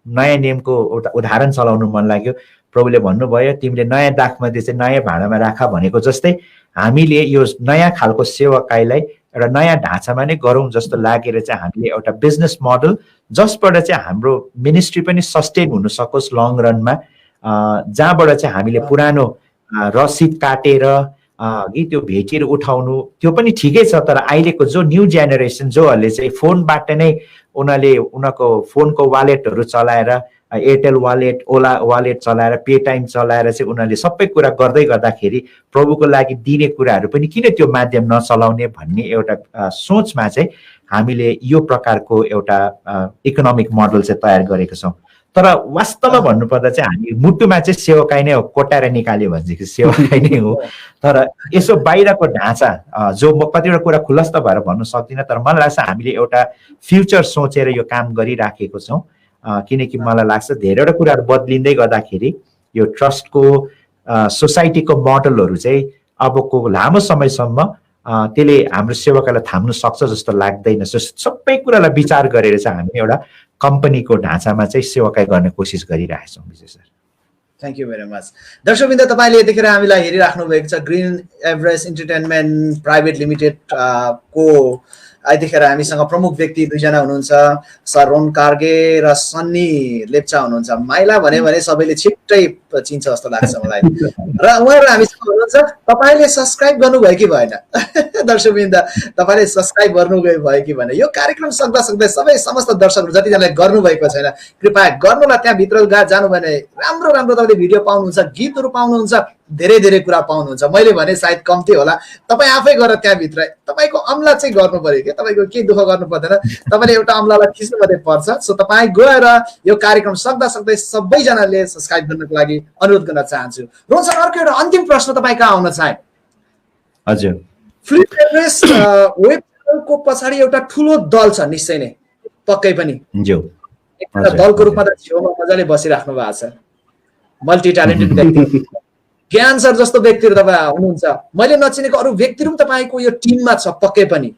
नयाँ नियमको एउटा उदाहरण चलाउनु मन लाग्यो। प्रभुले भन्नुभयो तिमीले नयाँ दाखमध्ये चाहिँ नयाँ भाँडामा राख भनेको जस्तै हामीले यो नयाँ खालको सेवाकाईलाई एउटा नयाँ ढाँचामा नै गरौँ जस्तो लागेर चाहिँ हामीले एउटा बिजनेस मोडल जसबाट चाहिँ हाम्रो मिनिस्ट्री पनि सस्टेन हुन सकोस् लङ रनमा, जहाँबाट चाहिँ हामीले पुरानो रसिद काटेर त्यो भेटीहरू उठाउनु त्यो पनि ठिकै छ। तर अहिलेको जो न्यू जेनेरेसन जोहरूले चाहिँ फोनबाट नै उनीहरूको फोनको वालेटहरू चलाएर एयरटेल वालेट, ओला वालेट चलाएर, पे टाइम चलाएर चाहिँ उनीहरूले सबै कुरा गर्दै गर्दाखेरि प्रभुको लागि दिने कुराहरू पनि किन त्यो माध्यम नचलाउने भन्ने एउटा सोचमा चाहिँ हामीले यो प्रकारको एउटा इकोनोमिक मोडल चाहिँ तयार गरेका छौँ। तर वास्तवमा भन्नुपर्दा चाहिँ हामी मुटुमा चाहिँ सेवाकाई नै हो, कोटाएर निकाल्यो भने चाहिँ सेवाकाई नै हो। तर यसो बाहिरको ढाँचा जो म कतिवटा कुरा खुलस्त भएर भन्नु सक्दिनँ, तर मलाई लाग्छ हामीले एउटा फ्युचर सोचेर यो काम गरिराखेको छौँ। किनकि मलाई लाग्छ धेरैवटा कुराहरू बदलिँदै गर्दाखेरि यो ट्रस्टको सोसाइटीको मोडलहरू चाहिँ अबको लामो समयसम्म त्यसले हाम्रो सेवाकाईलाई थाम्नु सक्छ जस्तो लाग्दैन। सबै कुरालाई विचार गरेर चाहिँ हामी एउटा कम्पनीको ढाँचामा चाहिँ सेवाकाई गर्ने कोसिस गरिरहेका छौँ Vijay sir. Thank you very much. दर्शकवृन्द तपाईँले यतिखेर हामीलाई हेरिराख्नु भएको छ Green Everest Entertainment Private Limited को यतिखेर हामीसँग प्रमुख व्यक्ति दुईजना हुनुहुन्छ, सर रोन कार्गे र सन्नी लेप्चा हुनुहुन्छ। माइला भने सबैले छिट्टै चिन्छ जस्तो लाग्छ मलाई। र उहाँहरू हामीसँग हुनुहुन्छ। तपाईँले सब्सक्राइब गर्नुभयो कि भएन? दर्शकवृन्द, तपाईँले सब्सक्राइब गर्नुभयो कि भएन? यो कार्यक्रम सक्दा सबै समस्त दर्शकहरू जतिजनाले गर्नुभएको छैन, कृपया गर्नुहोला। त्यहाँ भित्र जानु भने राम्रो तपाईँले भिडियो पाउनुहुन्छ, गीतहरू पाउनुहुन्छ, धेरै कुरा पाउनुहुन्छ। मैले भने सायद कम्ती होला, तपाईँ आफै गएर त्यहाँभित्र तपाईँको अम्ला चाहिँ गर्नु पर्यो क्या, तपाईँको केही दुःख गर्नु पर्दैन। तपाईँले एउटा अम्लालाई खिच्नु मात्रै पर्छ। सो तपाईँ गएर यो कार्यक्रम सक्दा सबैजनाले सब्सक्राइब गर्नको लागि अनुरोध गर्न चाहन्छु। रोहन सर, अर्को एउटा अन्तिम प्रश्न तपाईँ कहाँ आउन चाहे? हजुर, फ्लिप एभरेस्ट वेब च्यानलको पछाडि एउटा ठुलो दल छ निश्चय नै, पक्कै पनि दलको रूपमा त छेउमा मजाले बसिराख्नु भएको छ, मल्टी ट्यालेन्टेड व्यक्ति। ज्ञान सर जस्तो व्यक्तिहरू तपाईँ हुनुहुन्छ, मैले नचिनेको अरू व्यक्तिहरू पनि तपाईँको यो टिममा छ पक्कै पनि।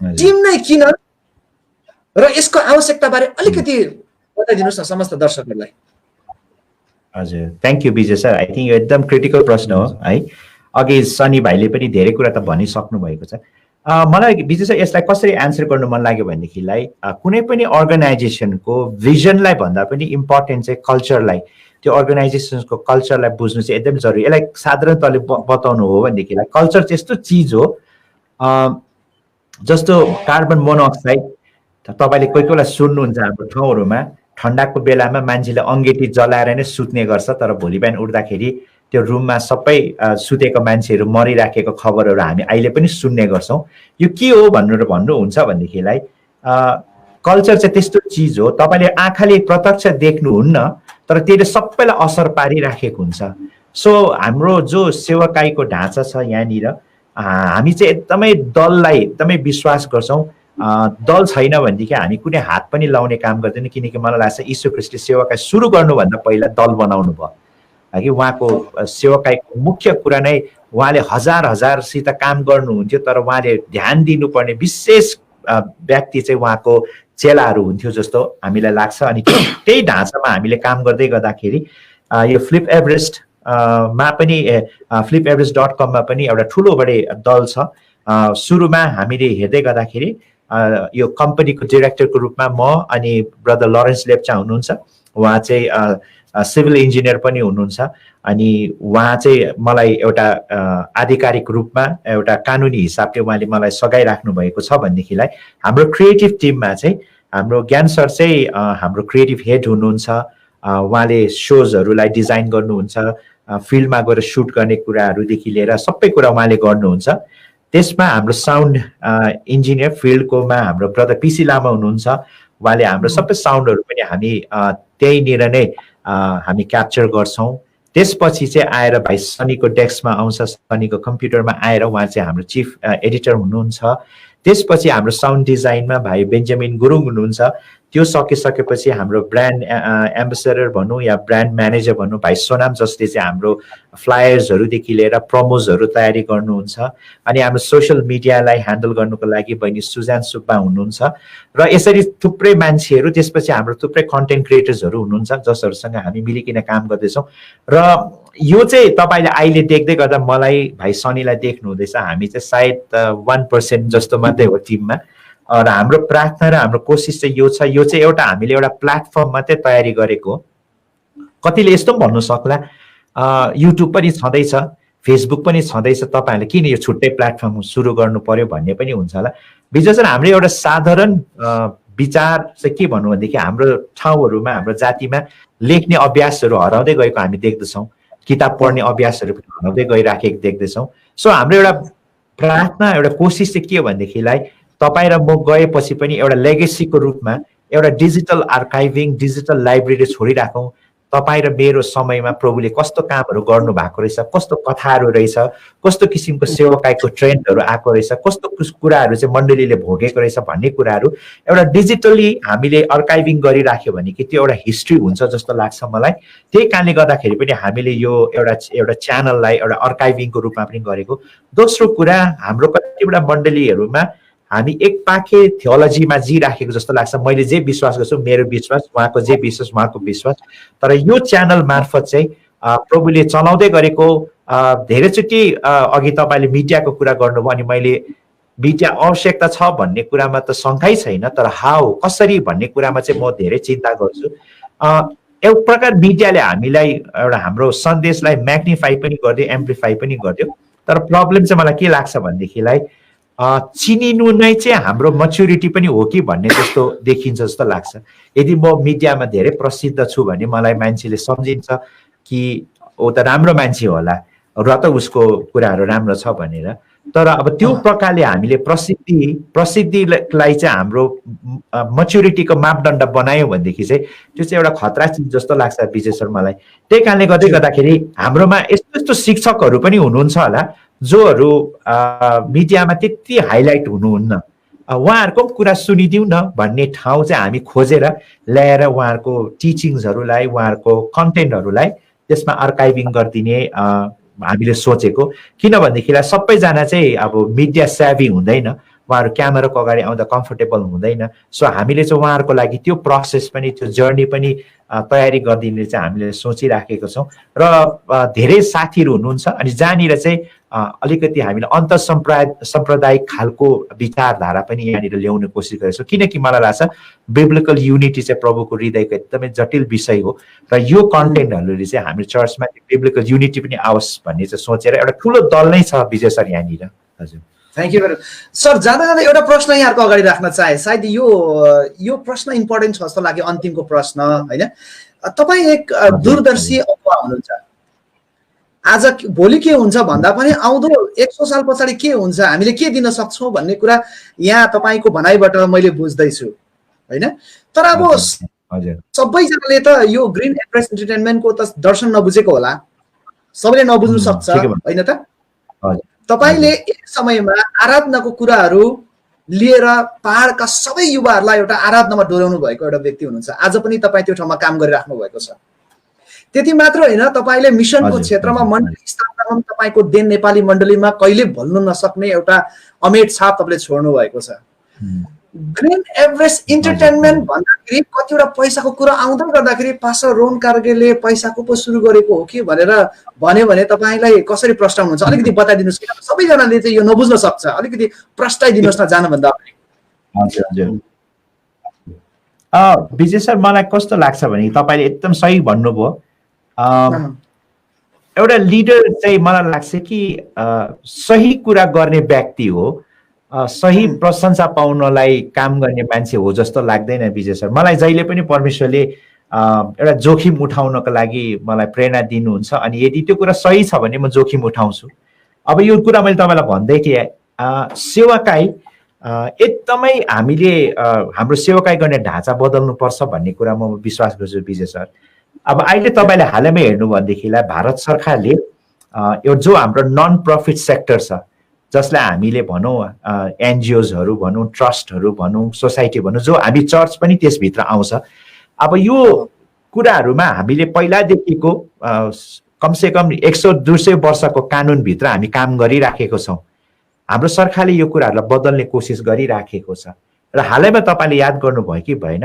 टिम नै किन र यसको आवश्यकता बारे अलिकति बताइदिनुहोस् न समस्त दर्शकहरूलाई। हजुर, thank you Vijay sir. I think यो एकदम क्रिटिकल प्रश्न हो है। अघि सनी भाइले पनि धेरै कुरा त भनिसक्नु भएको छ। मलाई विजय सर यसलाई कसरी एन्सर गर्नु मन लाग्यो भनेदेखिलाई, कुनै पनि अर्गनाइजेसनको भिजनलाई भन्दा पनि इम्पोर्टेन्ट चाहिँ कल्चरलाई, त्यो अर्गनाइजेसनको कल्चरलाई बुझ्नु चाहिँ एकदम जरुरी। यसलाई साधारण तहले बताउनु हो भनेदेखिलाई कल्चर चाहिँ यस्तो चिज हो जस्तो कार्बन मोनोअक्साइड तपाईँले कोही बेला सुन्नुहुन्छ हाम्रो ठाउँहरूमा ठन्डाको बेलामा मान्छेले अङ्गेटी जलाएर नै सुत्ने गर्छ, तर भोलि बिहान उठ्दाखेरि त्यो रुममा सबै सुतेको मान्छेहरू मरिराखेको खबरहरू हामी अहिले पनि सुन्ने गर्छौँ। यो के हो भन्नुहुन्छ भनेदेखिलाई कल्चर चाहिँ त्यस्तो चिज हो, तपाईँले आँखाले प्रत्यक्ष देख्नुहुन्न तर त्यसले सबैलाई असर पारिराखेको हुन्छ। सो हाम्रो जो सेवाकाईको ढाँचा छ यहाँनिर, हामी चाहिँ एकदमै दललाई एकदमै विश्वास गर्छौँ। दल छैन भनेदेखि हामी कुनै हात पनि लाउने काम गर्दैन, किनकि मलाई लाग्छ यीशु ख्रीष्टले सेवाकाई सुरु गर्नुभन्दा पहिला दल बनाउनु भयो कि उहाँको सेवाकाईको मुख्य कुरा नै उहाँले हजारसित काम गर्नुहुन्थ्यो, तर उहाँले ध्यान दिनुपर्ने विशेष व्यक्ति चाहिँ उहाँको चेलाहरू हुन्थ्यो जस्तो हामीलाई लाग्छ। अनि त्यही ढाँचामा हामीले काम गर्दै गर्दाखेरि यो फ्लिप एभरेस्ट मा पनि flipEverest.com मा पनि एउटा ठुलो बडे दल छ। सुरुमा हामीले हेर्दै गर्दाखेरि यो कम्पनीको डिरेक्टरको रूपमा म अनि ब्रदर लरेन्स लेप्चा हुनुहुन्छ, उहाँ चाहिँ सिभिल इन्जिनियर पनि हुनुहुन्छ। अनि उहाँ चाहिँ मलाई एउटा आधिकारिक रूपमा एउटा कानुनी हिसाबले उहाँले मलाई सघाइराख्नु भएको छ भनेदेखिलाई हाम्रो क्रिएटिभ टिममा चाहिँ हाम्रो ज्ञान सर चाहिँ हाम्रो क्रिएटिभ हेड हुनुहुन्छ। उहाँले सोजहरूलाई डिजाइन गर्नुहुन्छ, फिल्डमा गएर सुट गर्ने कुराहरूदेखि लिएर सबै कुरा उहाँले गर्नुहुन्छ। त्यसमा हाम्रो साउन्ड इन्जिनियर फिल्डकोमा हाम्रो ब्रदर पिसी लामा हुनुहुन्छ, उहाँले हाम्रो सबै साउन्डहरू पनि हामी त्यहीँनिर नै हामी क्याप्चर गर्छौँ। त्यसपछि चाहिँ आएर भाइ सनीको डेस्कमा आउँछ, सनीको कम्प्युटरमा आएर उहाँ चाहिँ हाम्रो चिफ एडिटर हुनुहुन्छ। त्यसपछि हाम्रो साउन्ड डिजाइनमा भाइ बेन्जामिन गुरुङ हुनुहुन्छ। त्यो सकिसकेपछि हाम्रो ब्रान्ड एम्बेसडर भनौँ या ब्रान्ड म्यानेजर भनौँ भाइ सोनाम, जसले चाहिँ हाम्रो फ्लायर्सहरूदेखि लिएर प्रमोजहरू तयारी गर्नुहुन्छ। अनि हाम्रो सोसियल मिडियालाई ह्यान्डल गर्नुको लागि बहिनी सुजान सुब्बा हुनुहुन्छ। र यसरी थुप्रै मान्छेहरू, त्यसपछि हाम्रो थुप्रै कन्टेन्ट क्रिएटर्सहरू हुनुहुन्छ जसहरूसँग हामी मिलिकन काम गर्दैछौँ। र यो चाहिँ तपाईँले अहिले देख्दै गर्दा मलाई भाइ सनीलाई देख्नु हुँदैछ, हामी चाहिँ सायद 1% जस्तो मात्रै हो टिममा। र हाम्रो प्रार्थना र हाम्रो कोसिस चाहिँ यो छ, यो चाहिँ एउटा हामीले एउटा प्लेटफर्म मात्रै तयारी गरेको। कतिले यस्तो पनि भन्नु सक्ला युट्युब पनि छँदैछ, फेसबुक पनि छँदैछ, तपाईँहरूले किन यो छुट्टै प्लेटफर्म सुरु गर्नु पर्यो भन्ने पनि हुन्छ होला। विशेष गरी हाम्रो एउटा साधारण विचार चाहिँ के भन्नु भनेदेखि हाम्रो ठाउँहरूमा हाम्रो जातिमा लेख्ने अभ्यासहरू हराउँदै गएको हामी देख्दछौँ, किताब पढ्ने अभ्यासहरू पनि हराउँदै गइराखेको देख्दैछौँ। सो हाम्रो एउटा प्रार्थना एउटा कोसिस चाहिँ के हो भनेदेखिलाई तपाईँ र म गएपछि पनि एउटा लेगेसीको रूपमा एउटा डिजिटल आर्काइभिङ, डिजिटल लाइब्रेरी छोडिराखौँ। तपाईँ र मेरो समयमा प्रभुले कस्तो कामहरू गर्नु भएको रहेछ, कस्तो कथाहरू रहेछ, कस्तो किसिमको सेवाकाईको ट्रेन्डहरू आएको रहेछ, कस्तो कुराहरू चाहिँ मण्डलीले भोगेको रहेछ भन्ने कुराहरू एउटा डिजिटली हामीले आर्काइभिङ गरिराख्यो भने कि त्यो एउटा हिस्ट्री हुन्छ जस्तो लाग्छ मलाई। त्यही कारणले गर्दाखेरि पनि हामीले यो एउटा च्यानललाई एउटा आर्काइभिङको रूपमा पनि गरेको। दोस्रो कुरा, हाम्रो कतिवटा मण्डलीहरूमा हामी एक पाखे थियोलोजीमा जिराखेको जस्तो लाग्छ। मैले जे विश्वास गर्छु मेरो विश्वास, उहाँको जे विश्वास उहाँको विश्वास। तर यो च्यानल मार्फत चाहिँ प्रभुले चलाउँदै गरेको धेरैचोटि अघि तपाईँले मिडियाको कुरा गर्नुभयो, अनि मैले मिडिया आवश्यकता छ भन्ने कुरामा त शङ्कै छैन, तर हाउ कसरी भन्ने कुरामा चाहिँ म धेरै चिन्ता गर्छु। एक प्रकार मिडियाले हामीलाई एउटा हाम्रो सन्देशलाई म्याग्निफाई पनि गर्यो, एम्प्लिफाई पनि गर्यो, तर प्रब्लम चाहिँ मलाई के लाग्छ भनेदेखिलाई चिनिनु नै चाहिँ हाम्रो मच्युरिटी पनि हो कि भन्ने जस्तो देखिन्छ जस्तो लाग्छ। यदि म मिडियामा धेरै प्रसिद्ध छु भने मलाई मान्छेले सम्झिन्छ कि ऊ त राम्रो मान्छे होला र त उसको कुराहरू राम्रो छ भनेर। तर अब त्यो प्रकारले हामीले प्रसिद्धिलाई चाहिँ हाम्रो मच्युरिटीको मापदण्ड बनायौँ भनेदेखि चाहिँ त्यो चाहिँ एउटा खतरा चिज जस्तो लाग्छ विजय सर मलाई। त्यही कारणले गर्दाखेरि हाम्रोमा यस्तो यस्तो शिक्षकहरू पनि हुनुहुन्छ होला जोहरू मिडियामा त्यति हाइलाइट हुनुहुन्न, उहाँहरूको कुरा सुनिदिउँ न भन्ने ठाउँ चाहिँ हामी खोजेर ल्याएर उहाँहरूको टिचिङ्सहरूलाई, उहाँहरूको कन्टेन्टहरूलाई त्यसमा आर्काइभिङ गरिदिने हामीले सोचेको। किनभनेदेखिलाई सबैजना चाहिँ अब मिडिया सेभी हुँदैन, उहाँहरू क्यामेराको अगाडि आउँदा कम्फर्टेबल हुँदैन। सो हामीले चाहिँ उहाँहरूको लागि त्यो प्रोसेस पनि, त्यो जर्नी पनि तयारी गरिदिने चाहिँ हामीले सोचिराखेको छौँ। र धेरै साथीहरू हुनुहुन्छ अनि जहाँनिर चाहिँ अलिकति हामीले साम्प्रदायिक खालको विचारधारा पनि यहाँनिर ल्याउने कोसिस गरेको छौँ। किनकि मलाई लाग्छ बिब्लिकल युनिटी चाहिँ प्रभुको हृदयको एकदमै जटिल विषय हो र यो कन्टेन्टहरूले चाहिँ हाम्रो चर्चमा बिब्लिकल युनिटी पनि आओस् भन्ने चाहिँ सोचेर एउटा ठुलो दल नै छ विजय सर यहाँनिर। हजुर, थ्याङ्क यू भेरी सर। जाँदा जाँदा एउटा प्रश्न यहाँको अगाडि राख्न चाहे, सायद यो प्रश्न इम्पोर्टेन्ट छ जस्तो लाग्यो, अन्तिमको प्रश्न होइन। तपाईँ एक दूरदर्शी अगुवा हुनुहुन्छ, आज भोलि के हुन्छ भन्दा पनि आउँदो 100 साल पछाडि के हुन्छ, हामीले के दिन सक्छौँ भन्ने कुरा यहाँ तपाईँको भनाइबाट मैले बुझ्दैछु होइन। तर अब सबैजनाले त यो ग्रिन एभरेस्ट इन्टरटेनमेन्टको त दर्शन नबुझेको होला, सबैले नबुझ्नु सक्छ होइन त। तपाईले एक समयमा आराधनाको कुराहरू लिएर पहाडका सबै युवाहरूलाई एउटा आराधनामा डोर्याउनु भएको एउटा व्यक्ति हुनुहुन्छ। आज पनि तपाईँ त्यो ठाउँमा काम गरिराख्नु भएको छ। त्यति मात्र होइन, तपाईले मिसनको क्षेत्रमा मण्डली स्थापनामा तपाईँको देन नेपाली मण्डलीमा कहिले भुल्नु नसक्ने एउटा अमेट छाप तपाईँले छोड्नु भएको छ। ग्रिन एभरेस्ट इन्टरटेनमेन्ट भन्दाखेरि कतिवटा पैसाको कुरा आउँदै गर्दाखेरि पास्टर रोहन कार्कीले पैसाको पो सुरु गरेको हो कि भनेर भन्यो भने तपाईँलाई कसरी प्रस्ताउनुहुन्छ? अलिकति बताइदिनुहोस्, किन सबैजनाले चाहिँ यो नबुझ्न सक्छ, अलिकति प्रस्ताइदिनुहोस् न जानुभन्दा अगाडि। हजुर हजुर, विजय सर मलाई कस्तो लाग्छ भने तपाईँले एकदम सही भन्नुभयो। एउटा लिडर चाहिँ मलाई लाग्छ कि सही कुरा गर्ने व्यक्ति हो, सही प्रशंसा पाउनलाई काम गर्ने मान्छे हो जस्तो लाग्दैन विजय सर। मलाई जहिले पनि परमेश्वरले एउटा जोखिम उठाउनको लागि मलाई प्रेरणा दिनुहुन्छ अनि यदि त्यो कुरा सही छ भने म जोखिम उठाउँछु। अब यो कुरा मैले तपाईँलाई भन्दै थिएँ, सेवाकाई एकदमै हामीले हाम्रो सेवाकाई गर्ने ढाँचा बदल्नुपर्छ भन्ने कुरा म विश्वास गर्छु विजय सर। अब अहिले तपाईँले हालैमा हेर्नु भनेदेखिलाई भारत सरकारले यो जो हाम्रो नन प्रफिट सेक्टर छ, जसलाई हामीले भनौँ एनजिओजहरू भनौँ, ट्रस्टहरू भनौँ, सोसाइटी भनौँ, जो हामी चर्च पनि त्यसभित्र आउँछ। अब यो कुराहरूमा हामीले पहिलादेखिको कमसेकम 100-200 वर्षको कानुनभित्र हामी काम गरिराखेको छौँ। हाम्रो सरकारले यो कुराहरूलाई बदल्ने कोसिस गरिराखेको छ र हालैमा तपाईँले याद गर्नुभयो कि भएन,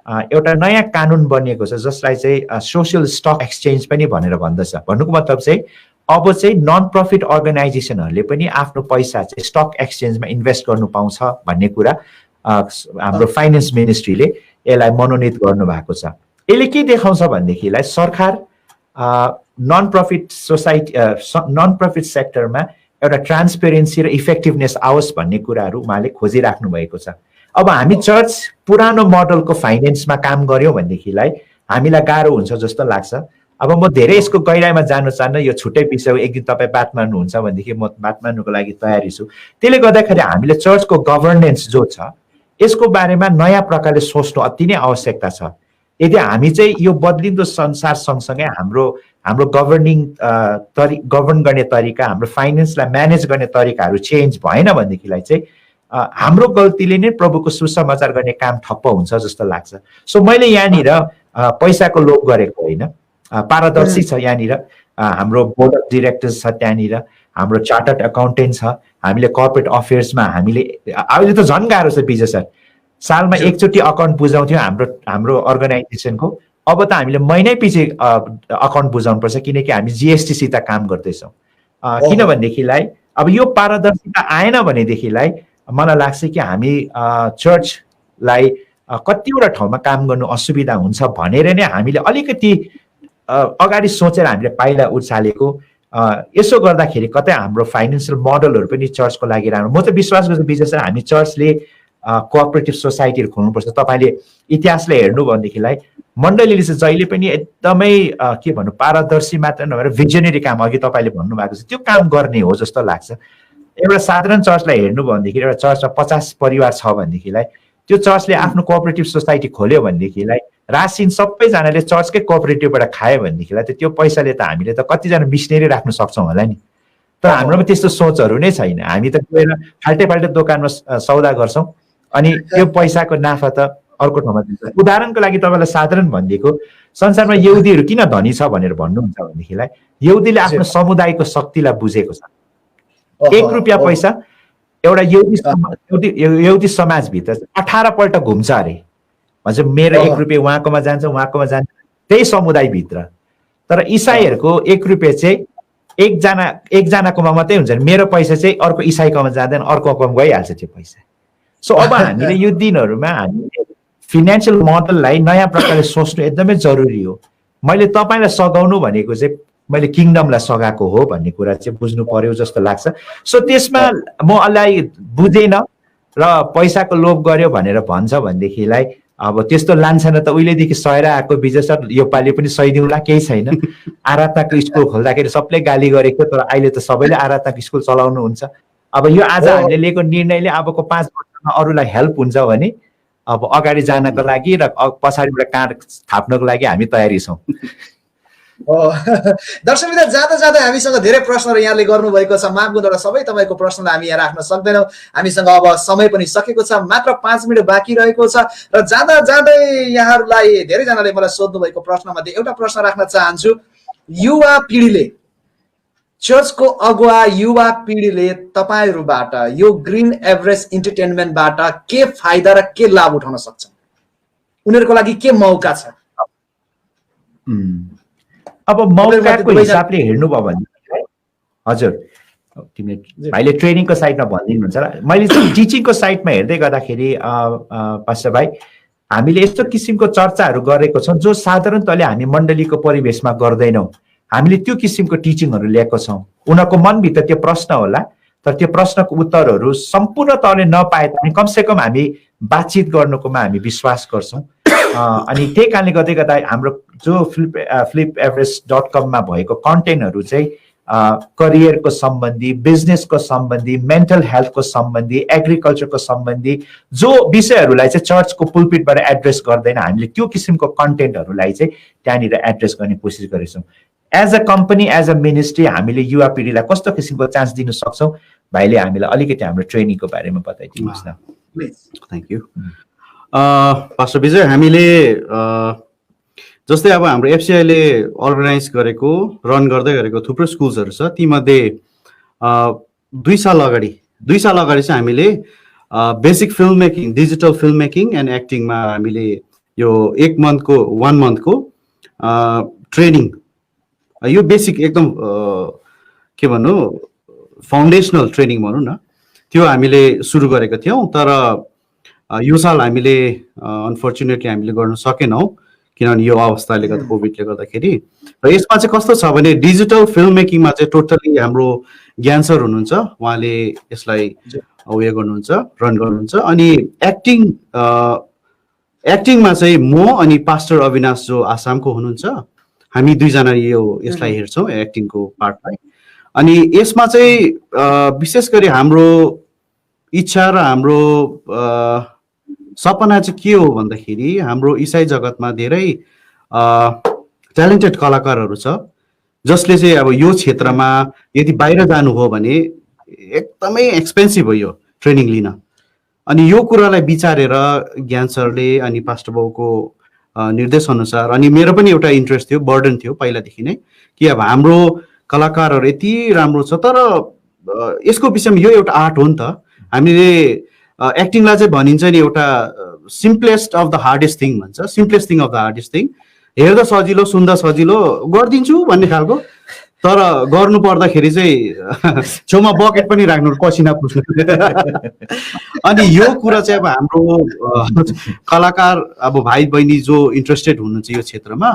एउटा नयाँ कानुन बनिएको छ जसलाई चाहिँ सोसियल स्टक एक्सचेन्ज पनि भनेर भन्दछ। भन्नुको मतलब चाहिँ अब चाहिँ नन प्रफिट अर्गनाइजेसनहरूले पनि आफ्नो पैसा चाहिँ स्टक एक्सचेन्जमा इन्भेस्ट गर्नु पाउँछ भन्ने कुरा हाम्रो फाइनेन्स मिनिस्ट्रीले यसलाई मनोनित गर्नुभएको छ। यसले के देखाउँछ भनेदेखिलाई सरकार non profit society non profit सेक्टरमा एउटा ट्रान्सपेरेन्सी र इफेक्टिभनेस आओस् भन्ने कुराहरू उहाँले खोजिराख्नु भएको छ। अब हामी चर्च पुरानो मोडलको फाइनेन्समा काम गऱ्यौँ भनेदेखिलाई हामीलाई गाह्रो हुन्छ जस्तो लाग्छ। अब म धेरै यसको गहिराइमा जानु चाहन्न, यो छुट्टै विषय हो, एक दिन तपाईँ बात मार्नुहुन्छ भनेदेखि म बात मार्नुको लागि तयारी छु। त्यसले गर्दाखेरि हामीले चर्चको गभर्नेन्स जो छ यसको बारेमा नयाँ प्रकारले सोच्नु अति नै आवश्यकता छ। यदि हामी चाहिँ यो बदलिँदो संसार सँगसँगै हाम्रो गभर्न गर्ने तरिका, हाम्रो फाइनेन्सलाई म्यानेज गर्ने तरिकाहरू चेन्ज भएन भनेदेखिलाई चाहिँ हाम्रो गल्तीले नै प्रभुको सुसमाचार गर्ने काम ठप्प हुन्छ जस्तो लाग्छ। सो मैले यहाँनिर पैसाको लोभ गरेको होइन, पारदर्शी छ यहाँनिर, हाम्रो बोर्ड अफ डिरेक्टर्स छ त्यहाँनिर, हाम्रो चार्टर्ड अकाउन्टेन्ट छ, हामीले कर्पोरेट अफेयर्समा हामीले अहिले त झन् गाह्रो छ विजय सर, सालमा एकचोटि अकाउन्ट बुझाउँथ्यौँ हाम्रो अर्गनाइजेसनको, अब त हामीले महिनै पछि अकाउन्ट बुझाउनु पर्छ किनकि हामी जिएसटीसित काम गर्दैछौँ। किनभनेदेखिलाई अब यो पारदर्शिता आएन भनेदेखिलाई मलाई लाग्छ कि हामी चर्चलाई कतिवटा ठाउँमा काम गर्नु असुविधा हुन्छ भनेर नै हामीले अलिकति अगाडि सोचेर हामीले पाइला उचालेको। यसो गर्दाखेरि कतै हाम्रो फाइनेन्सियल मोडलहरू पनि चर्चको लागि राम्रो। म त विश्वास गर्छु विशेष गरी हामी चर्चले कोअपरेटिभ सोसाइटीहरू खोल्नुपर्छ। तपाईँले इतिहासले हेर्नु भनेदेखिलाई मण्डलीले चाहिँ जहिले पनि एकदमै के भन्नु पारदर्शी मात्र नभएर भिजनरी काम अघि तपाईँले भन्नुभएको छ त्यो काम गर्ने हो जस्तो लाग्छ। एउटा साधारण चर्चलाई हेर्नु भनेदेखि एउटा चर्चमा 50 परिवार छ भनेदेखिलाई त्यो चर्चले आफ्नो कोअपरेटिभ सोसाइटी खोल्यो भनेदेखिलाई रासिन सबैजनाले चर्चकै कोअपरेटिभबाट खायो भनेदेखिलाई त त्यो पैसाले त हामीले त कतिजना मिसनेरी राख्न सक्छौँ होला नि। तर हाम्रोमा त्यस्तो सोचहरू नै छैन। हामी त गएर फाल्टे फाल्टे दोकानमा सौदा गर्छौँ अनि त्यो पैसाको नाफा त अर्को ठाउँमा दिन्छ। उदाहरणको लागि तपाईँलाई साधारण भनिदिएको संसारमा यहुदीहरू किन धनी छ भनेर भन्नुहुन्छ भनेदेखिलाई यहुदीले आफ्नो समुदायको शक्तिलाई बुझेको छ। 1 रुपियाँ पैसा एउटा यहुदी समाजभित्र 18 पल्ट घुम्छ अरे। भन्छ मेरो 1 रुपियाँ उहाँकोमा जान्छ उहाँकोमा जान्छ त्यही समुदायभित्र। तर इसाईहरूको 1 रुपियाँ चाहिँ एकजनाकोमा मात्रै हुन्छ। मेरो पैसा चाहिँ अर्को इसाईकोमा जाँदैन अर्कोकोमा गइहाल्छ त्यो पैसा। सो अब हामीले यो दिनहरूमा हामीले फिनेन्सियल मोडललाई नयाँ प्रकारले सोच्नु एकदमै जरुरी हो। मैले तपाईँलाई सघाउनु भनेको चाहिँ मैले किङडमलाई सघाएको हो भन्ने कुरा चाहिँ बुझ्नु पर्यो जस्तो लाग्छ। सो त्यसमा म अलि बुझेन र पैसाको लोभ गर्यो भनेर भन्छ भनेदेखिलाई अब त्यस्तो लान्छन् त उहिलेदेखि सहेर आएको बिजनेस योपालि पनि सहिदिउँला केही छैन। आराधनाको स्कुल खोल्दाखेरि सबले गाली गरेको तर अहिले त सबैले आराधनाको स्कुल चलाउनुहुन्छ। अब यो आज हामीले लिएको निर्णयले अबको 5 वर्षमा अरूलाई हेल्प हुन्छ भने अब अगाडि जानको लागि र पछाडिबाट काँड थाप्नको लागि हामी तयारी छौँ। दर्शकवृन्द जाँदा जाँदै हामीसँग धेरै प्रश्नहरू यहाँले गर्नुभएको छ। माफ गर्नुहोला सबै तपाईँको प्रश्नलाई हामी यहाँ राख्न सक्दैनौँ। हामीसँग अब समय पनि सकेको छ, मात्र 5 मिनट बाँकी रहेको छ र जाँदा जाँदै यहाँहरूलाई धेरैजनाले मलाई सोध्नु भएको प्रश्नमध्ये एउटा प्रश्न राख्न चाहन्छु। युवा पिँढीले चर्चको अगुवा युवा पिँढीले तपाईँहरूबाट यो ग्रिन एभरेस्ट इन्टरटेनमेन्टबाट के फाइदा र के लाभ उठाउन सक्छन्? उनीहरूको लागि के मौका छ? अब मौकाको हिसाबले हेर्नुभयो भने हजुर तिमीले भाइले ट्रेनिङको साइडमा भनिदिनुहुन्छ र मैले चाहिँ टिचिङको साइडमा हेर्दै गर्दाखेरि पास्टर भाइ हामीले यस्तो किसिमको चर्चाहरू गरेको छौँ जो साधारणतले हामी मण्डलीको परिवेशमा गर्दैनौँ। हामीले त्यो किसिमको टिचिङहरू ल्याएको छौँ। उनीहरूको मनभित्र त्यो प्रश्न होला तर त्यो प्रश्नको उत्तरहरू सम्पूर्ण तहले नपाए पनि कमसेकम हामी बातचित गर्नुकोमा हामी विश्वास गर्छौँ। अनि त्यही कारणले गर्दा हाम्रो जो flipeverest.com मा भएको कन्टेन्टहरू चाहिँ करियरको सम्बन्धी, बिजनेसको सम्बन्धी, मेन्टल हेल्थको सम्बन्धी, एग्रिकल्चरको सम्बन्धी जो विषयहरूलाई चाहिँ चर्चको पुलपिटबाट एड्रेस गर्दैन हामीले त्यो किसिमको कन्टेन्टहरूलाई चाहिँ त्यहाँनिर एड्रेस गर्ने कोसिस गरेछौँ। As a company as a ministry हामीले युवा पिँढीलाई कस्तो किसिमको चान्स दिन सक्छौँ भाइले हामीलाई अलिकति हाम्रो ट्रेनिङको बारेमा बताइदिनुहोस् न। थ्याङ्क यू पास्टर विजय। हामीले जस्तै अब हाम्रो एफसीआईले अर्गनाइज गरेको रन गर्दै गरेको थुप्रो स्कुल्सहरू छ। तीमध्ये 2 साल अगाडि चाहिँ हामीले basic film making, digital film making and एक्टिङमा हामीले यो 1 मन्थको ट्रेनिङ, यो बेसिक एकदम के भन्नु फाउन्डेसनल ट्रेनिङ भनौँ न, त्यो हामीले सुरु गरेका थियौँ। तर यो साल हामीले अनफर्चुनेटली हामीले गर्न सकेनौँ किनभने यो अवस्थाले गर्दा कोभिडले गर्दाखेरि। र यसमा चाहिँ कस्तो छ भने डिजिटल फिल्म मेकिङमा चाहिँ टोटली हाम्रो ज्ञान सर हुनुहुन्छ, उहाँले यसलाई उयो गर्नुहुन्छ, रन गर्नुहुन्छ। अनि एक्टिङमा चाहिँ म अनि पास्टर अविनाश जो आसामको हुनुहुन्छ, हामी 2 जना यसलाई हेर्छौँ एक्टिङको पार्टलाई। अनि यसमा चाहिँ विशेष गरी हाम्रो इच्छा र हाम्रो सपना चाहिँ के हो भन्दाखेरि हाम्रो इसाई जगतमा धेरै ट्यालेन्टेड कलाकारहरू छ जसले चाहिँ अब यो क्षेत्रमा यदि बाहिर जानु हो भने एकदमै एक्सपेन्सिभ हो यो ट्रेनिङ लिन। अनि यो कुरालाई विचारेर ज्ञान सरले अनि पास्टर बाउको निर्देश अनुसार अनि मेरो पनि एउटा इन्ट्रेस्ट थियो, बर्डन थियो पहिलादेखि नै कि अब हाम्रो कलाकारहरू यति राम्रो छ तर यसको विषयमा यो एउटा आर्ट हो नि त। हामीले एक्टिङलाई चाहिँ भनिन्छ नि एउटा simplest of the hardest thing भन्छ, simplest thing of the hardest thing. हेर्दा सजिलो, सुन्दा सजिलो, गरिदिन्छु भन्ने खालको, तर गर्नु पर्दाखेरि चाहिँ छेउमा बकेट पनि राख्नु पसिना पुस्नु अनि यो कुरा चाहिँ अब हाम्रो कलाकार अब भाइ बहिनी जो इन्ट्रेस्टेड हुनुहुन्छ यो क्षेत्रमा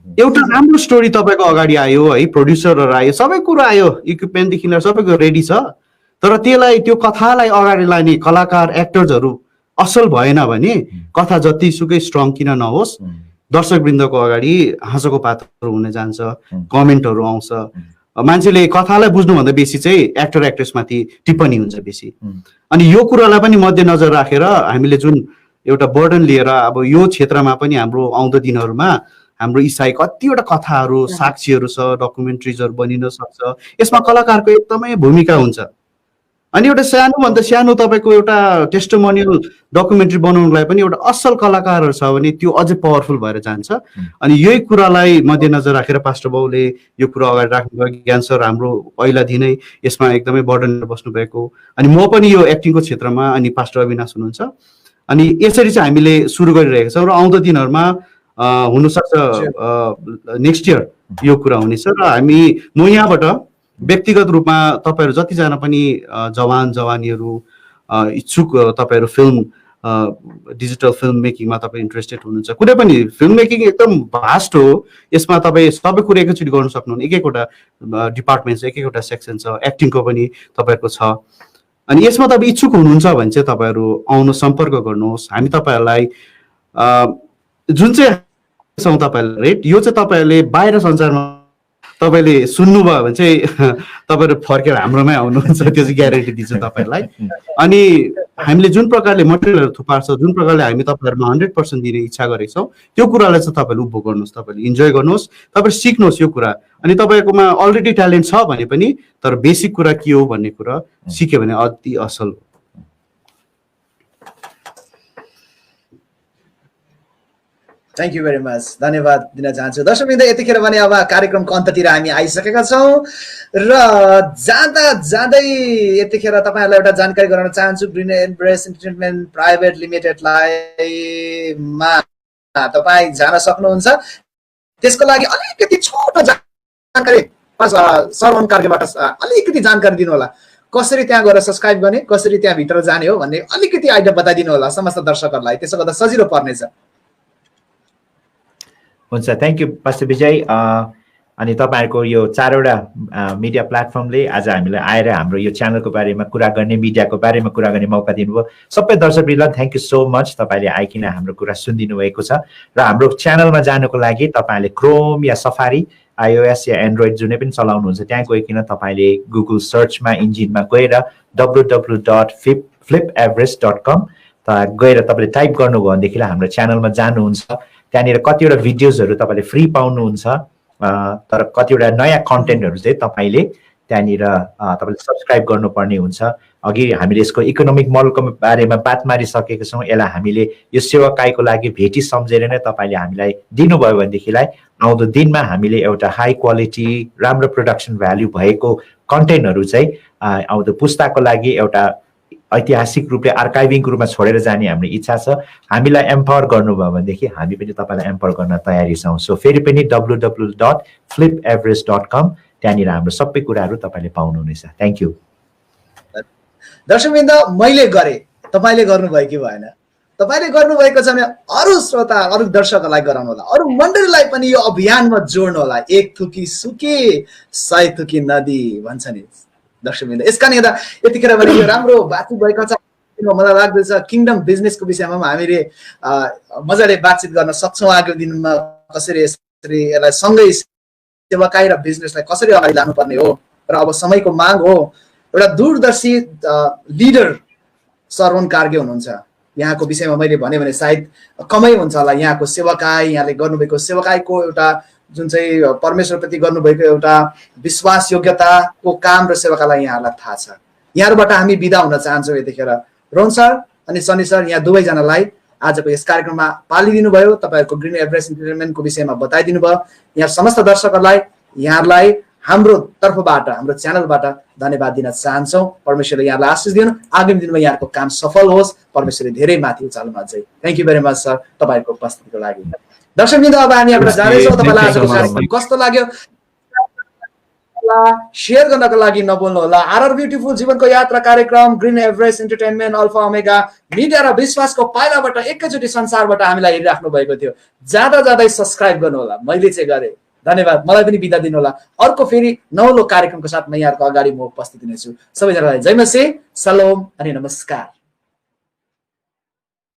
एउटा राम्रो स्टोरी तपाईँको अगाडि आयो है, प्रोड्युसरहरू आयो, सबै कुरा आयो, इक्विपमेन्टदेखि लिएर सबैको रेडी छ, तर त्यसलाई त्यो कथालाई अगाडि लाने कलाकार एक्टर्सहरू असल भएन भने कथा जतिसुकै स्ट्रङ किन नहोस् दर्शकवृन्दको अगाडि हाँसोको पात्रहरू हुन जान्छ, कमेन्टहरू आउँछ, मान्छेले कथालाई बुझ्नुभन्दा बेसी चाहिँ एक्टर एक्ट्रेसमाथि टिप्पणी हुन्छ बेसी। अनि यो कुरालाई पनि मध्यनजर राखेर हामीले जुन एउटा बर्डन लिएर अब यो क्षेत्रमा पनि हाम्रो आउँदो दिनहरूमा हाम्रो इसाई कतिवटा कथाहरू साक्षीहरू छ, डकुमेन्ट्रिजहरू बनिन सक्छ, यसमा कलाकारको एकदमै भूमिका हुन्छ। अनि एउटा सानोभन्दा सानो तपाईँको एउटा टेस्टिमोनियल डकुमेन्ट्री बनाउनुलाई पनि एउटा असल कलाकारहरू छ भने त्यो अझै पावरफुल भएर जान्छ। अनि यही कुरालाई मध्यनजर राखेर पास्टर बाउले यो कुरा अगाडि राख्नुभयो। ज्ञान सर हाम्रो पहिलादेखि नै यसमा एकदमै बर्डन बस्नुभएको, अनि म पनि यो एक्टिङको क्षेत्रमा, अनि पास्टर अविनाश हुनुहुन्छ, अनि यसरी चाहिँ हामीले सुरु गरिरहेका छौँ र आउँदो दिनहरूमा हुनसक्छ नेक्स्ट इयर यो कुरा हुनेछ। र म यहाँबाट व्यक्तिगत रूपमा तपाईँहरू जतिजना पनि जवान जवानीहरू इच्छुक, तपाईँहरू फिल्म डिजिटल फिल्म मेकिङमा तपाईँ इन्ट्रेस्टेड हुनुहुन्छ, कुनै पनि फिल्म मेकिङ एकदम भास्ट हो, यसमा तपाईँ सबै कुरा एकैचोटि गर्न सक्नुहुन्न, एक एकवटा डिपार्टमेन्ट छ, एक एकवटा सेक्सन छ, एक्टिङको पनि तपाईँहरूको छ। अनि यसमा तपाईँ इच्छुक हुनुहुन्छ भने चाहिँ तपाईँहरू आउनु सम्पर्क गर्नुहोस्। हामी तपाईँहरूलाई जुन चाहिँ तपाईँहरूले रेट यो चाहिँ तपाईँहरूले बाहिर संसारमा तपाईँले सुन्नुभयो भने चाहिँ तपाईँहरू फर्केर हाम्रोमै आउनुहुन्छ, त्यो चाहिँ ग्यारेन्टी दिन्छु तपाईँहरूलाई। अनि हामीले जुन प्रकारले मटेरियलहरू थुपार्छ, जुन प्रकारले हामी तपाईँहरूमा 100% दिने इच्छा गरेका छौँ, त्यो कुरालाई चाहिँ तपाईँले उपभोग गर्नुहोस्, तपाईँले इन्जोय गर्नुहोस्, तपाईँले सिक्नुहोस् यो कुरा। अनि तपाईँकोमा अलरेडी ट्यालेन्ट छ भने पनि तर बेसिक कुरा के हो भन्ने कुरा सिक्यो भने अति असल हो। थ्याङ्क यू भेरी मच, धन्यवाद दिन चाहन्छु। दर्शकवृन्द यतिखेर भने अब कार्यक्रमको अन्ततिर हामी आइसकेका छौँ र जाँदा जाँदै यतिखेर तपाईँहरूलाई एउटा जानकारी गराउन चाहन्छु। ग्रिन एम्ब्रेस इन्टरटेनमेन्ट प्राइभेट लिमिटेडलाई तपाईँ जान सक्नुहुन्छ। त्यसको लागि अलिकति छोटो जानकारी सरवन कार्कीबाट अलिकति जानकारी दिनु होला, कसरी त्यहाँ गएर सब्सक्राइब गर्ने, कसरी त्यहाँ भित्र जाने हो भन्ने अलिकति आइडिया बताइदिनु होला समस्त दर्शकहरूलाई, त्यसो गर्दा सजिलो पर्नेछ। हुन्छ, थ्याङ्क यू पास्टर विजय। अनि तपाईँहरूको यो 4वटा मिडिया प्लेटफर्मले आज हामीलाई आएर हाम्रो यो च्यानलको बारेमा कुरा गर्ने, मिडियाको बारेमा कुरा गर्ने मौका दिनुभयो। सबै दर्शकवृन्दलाई थ्याङ्क यू सो मच, तपाईँले आइकिन हाम्रो कुरा सुनिदिनु भएको छ। र हाम्रो च्यानलमा जानुको लागि तपाईँले क्रोम या सफारी, iOS या एन्ड्रोइड जुनै पनि चलाउनुहुन्छ त्यहाँ गइकन तपाईँले गुगल सर्चमा इन्जिनमा गएर www.flipeverest.com गएर तपाईँले टाइप गर्नुभयो भनेदेखिलाई हाम्रो च्यानलमा जानुहुन्छ। त्यहाँनिर कतिवटा भिडियोजहरू तपाईँले फ्री पाउनुहुन्छ, तर कतिवटा नयाँ कन्टेन्टहरू चाहिँ तपाईँले त्यहाँनिर तपाईँले सब्सक्राइब गर्नुपर्ने हुन्छ। अघि हामीले यसको इकोनोमिक मोडलको बारेमा बात मारिसकेका छौँ। यसलाई हामीले यो सेवाकाईको लागि भेटी सम्झेर नै तपाईँले हामीलाई दिनुभयो भनेदेखिलाई आउँदो दिनमा हामीले एउटा हाई क्वालिटी राम्रो प्रोडक्सन भ्याल्यु भएको कन्टेन्टहरू चाहिँ आउँदो पुस्ताको लागि एउटा ऐतिहासिक रूपले आर्काइभिङको रूपमा छोडेर जाने हाम्रो इच्छा छ। हामीलाई एम्पावर गर्नुभयो भनेदेखि हामी पनि तपाईँलाई एम्पावर गर्न तयारी छौँ। सो फेरि पनि www.flipeverest.com त्यहाँनिर हाम्रो सबै कुराहरू तपाईँले पाउनुहुनेछ। Thank you. दर्शकवृन्द, मैले गरेँ, तपाईँले गर्नुभयो कि भएन? तपाईँले गर्नुभएको छ भने अरू श्रोता, अरू दर्शकहरूलाई गराउनु होला, अरू मण्डलीलाई पनि यो अभियानमा जोड्नु होला। एक थुकी सुके 100 थुकी नदी भन्छ नि दर्शकवृन्द। यसका निम्ति यतिखेर भने यो राम्रो बातचित भएको छ। मलाई लाग्दैछ किङडम बिजनेसको विषयमा हामीले मजाले बातचित गर्न सक्छौँ आगामी दिनमा, कसरी यसरी यसलाई सँगै सेवाकाई र बिजनेसलाई कसरी अगाडि लानुपर्ने हो। र अब समयको माग हो। एउटा दूरदर्शी लिडर सरवन कार्के हुनुहुन्छ, यहाँको विषयमा मैले भने भने सायद कमै हुन्छ होला। यहाँको सेवाकाई, यहाँले गर्नुभएको सेवाकाईको एउटा जुन चाहिँ परमेश्वरप्रति गर्नुभएको एउटा विश्वास योग्यताको काम र सेवाकालाई यहाँहरूलाई थाहा छ। यहाँबाट हामी बिदा हुन चाहन्छौँ यतिखेर। रोहन सर अनि सनी सर, यहाँ दुवैजनालाई आजको यस कार्यक्रममा पालिदिनु भयो, तपाईँहरूको ग्रिन एभरेस्ट इन्टरटेनमेन्टको विषयमा बताइदिनु भयो। यहाँ समस्त दर्शकहरूलाई यहाँहरूलाई हाम्रो तर्फबाट, हाम्रो च्यानलबाट धन्यवाद दिन चाहन्छौँ। परमेश्वरले यहाँलाई आशिष दिनु, आगामी दिनमा यहाँको काम सफल होस्, परमेश्वरले धेरै माथि उचाल्नु अझै। Thank you very much sir तपाईँहरूको उपस्थितिको लागि। दर्शकवृन्द, अब हामी यहाँबाट जाँदैछौँ। तपाईँलाई आजको कार्यक्रम कस्तो लाग्यो होला, शेयर गर्नको लागि नभुल्नु होला। आरआर ब्युटिफुल जीवनको यात्रा कार्यक्रम green Everest entertainment alpha omega media र विश्वासको पाइलाबाट एकैचोटि संसारबाट हामीलाई हेरिराख्नु भएको थियो। जाँदा जाँदै सब्स्क्राइब गर्नु होला, मैले चाहिँ गरेँ। धन्यवाद। मलाई पनि बिदा दिनु होला। अर्को फेरि नौलो कार्यक्रमको साथ म यहाँहरुको अगाडि म उपस्थित हुनेछु। सबैजनालाई जय मसी, सलोम अनि नमस्कार।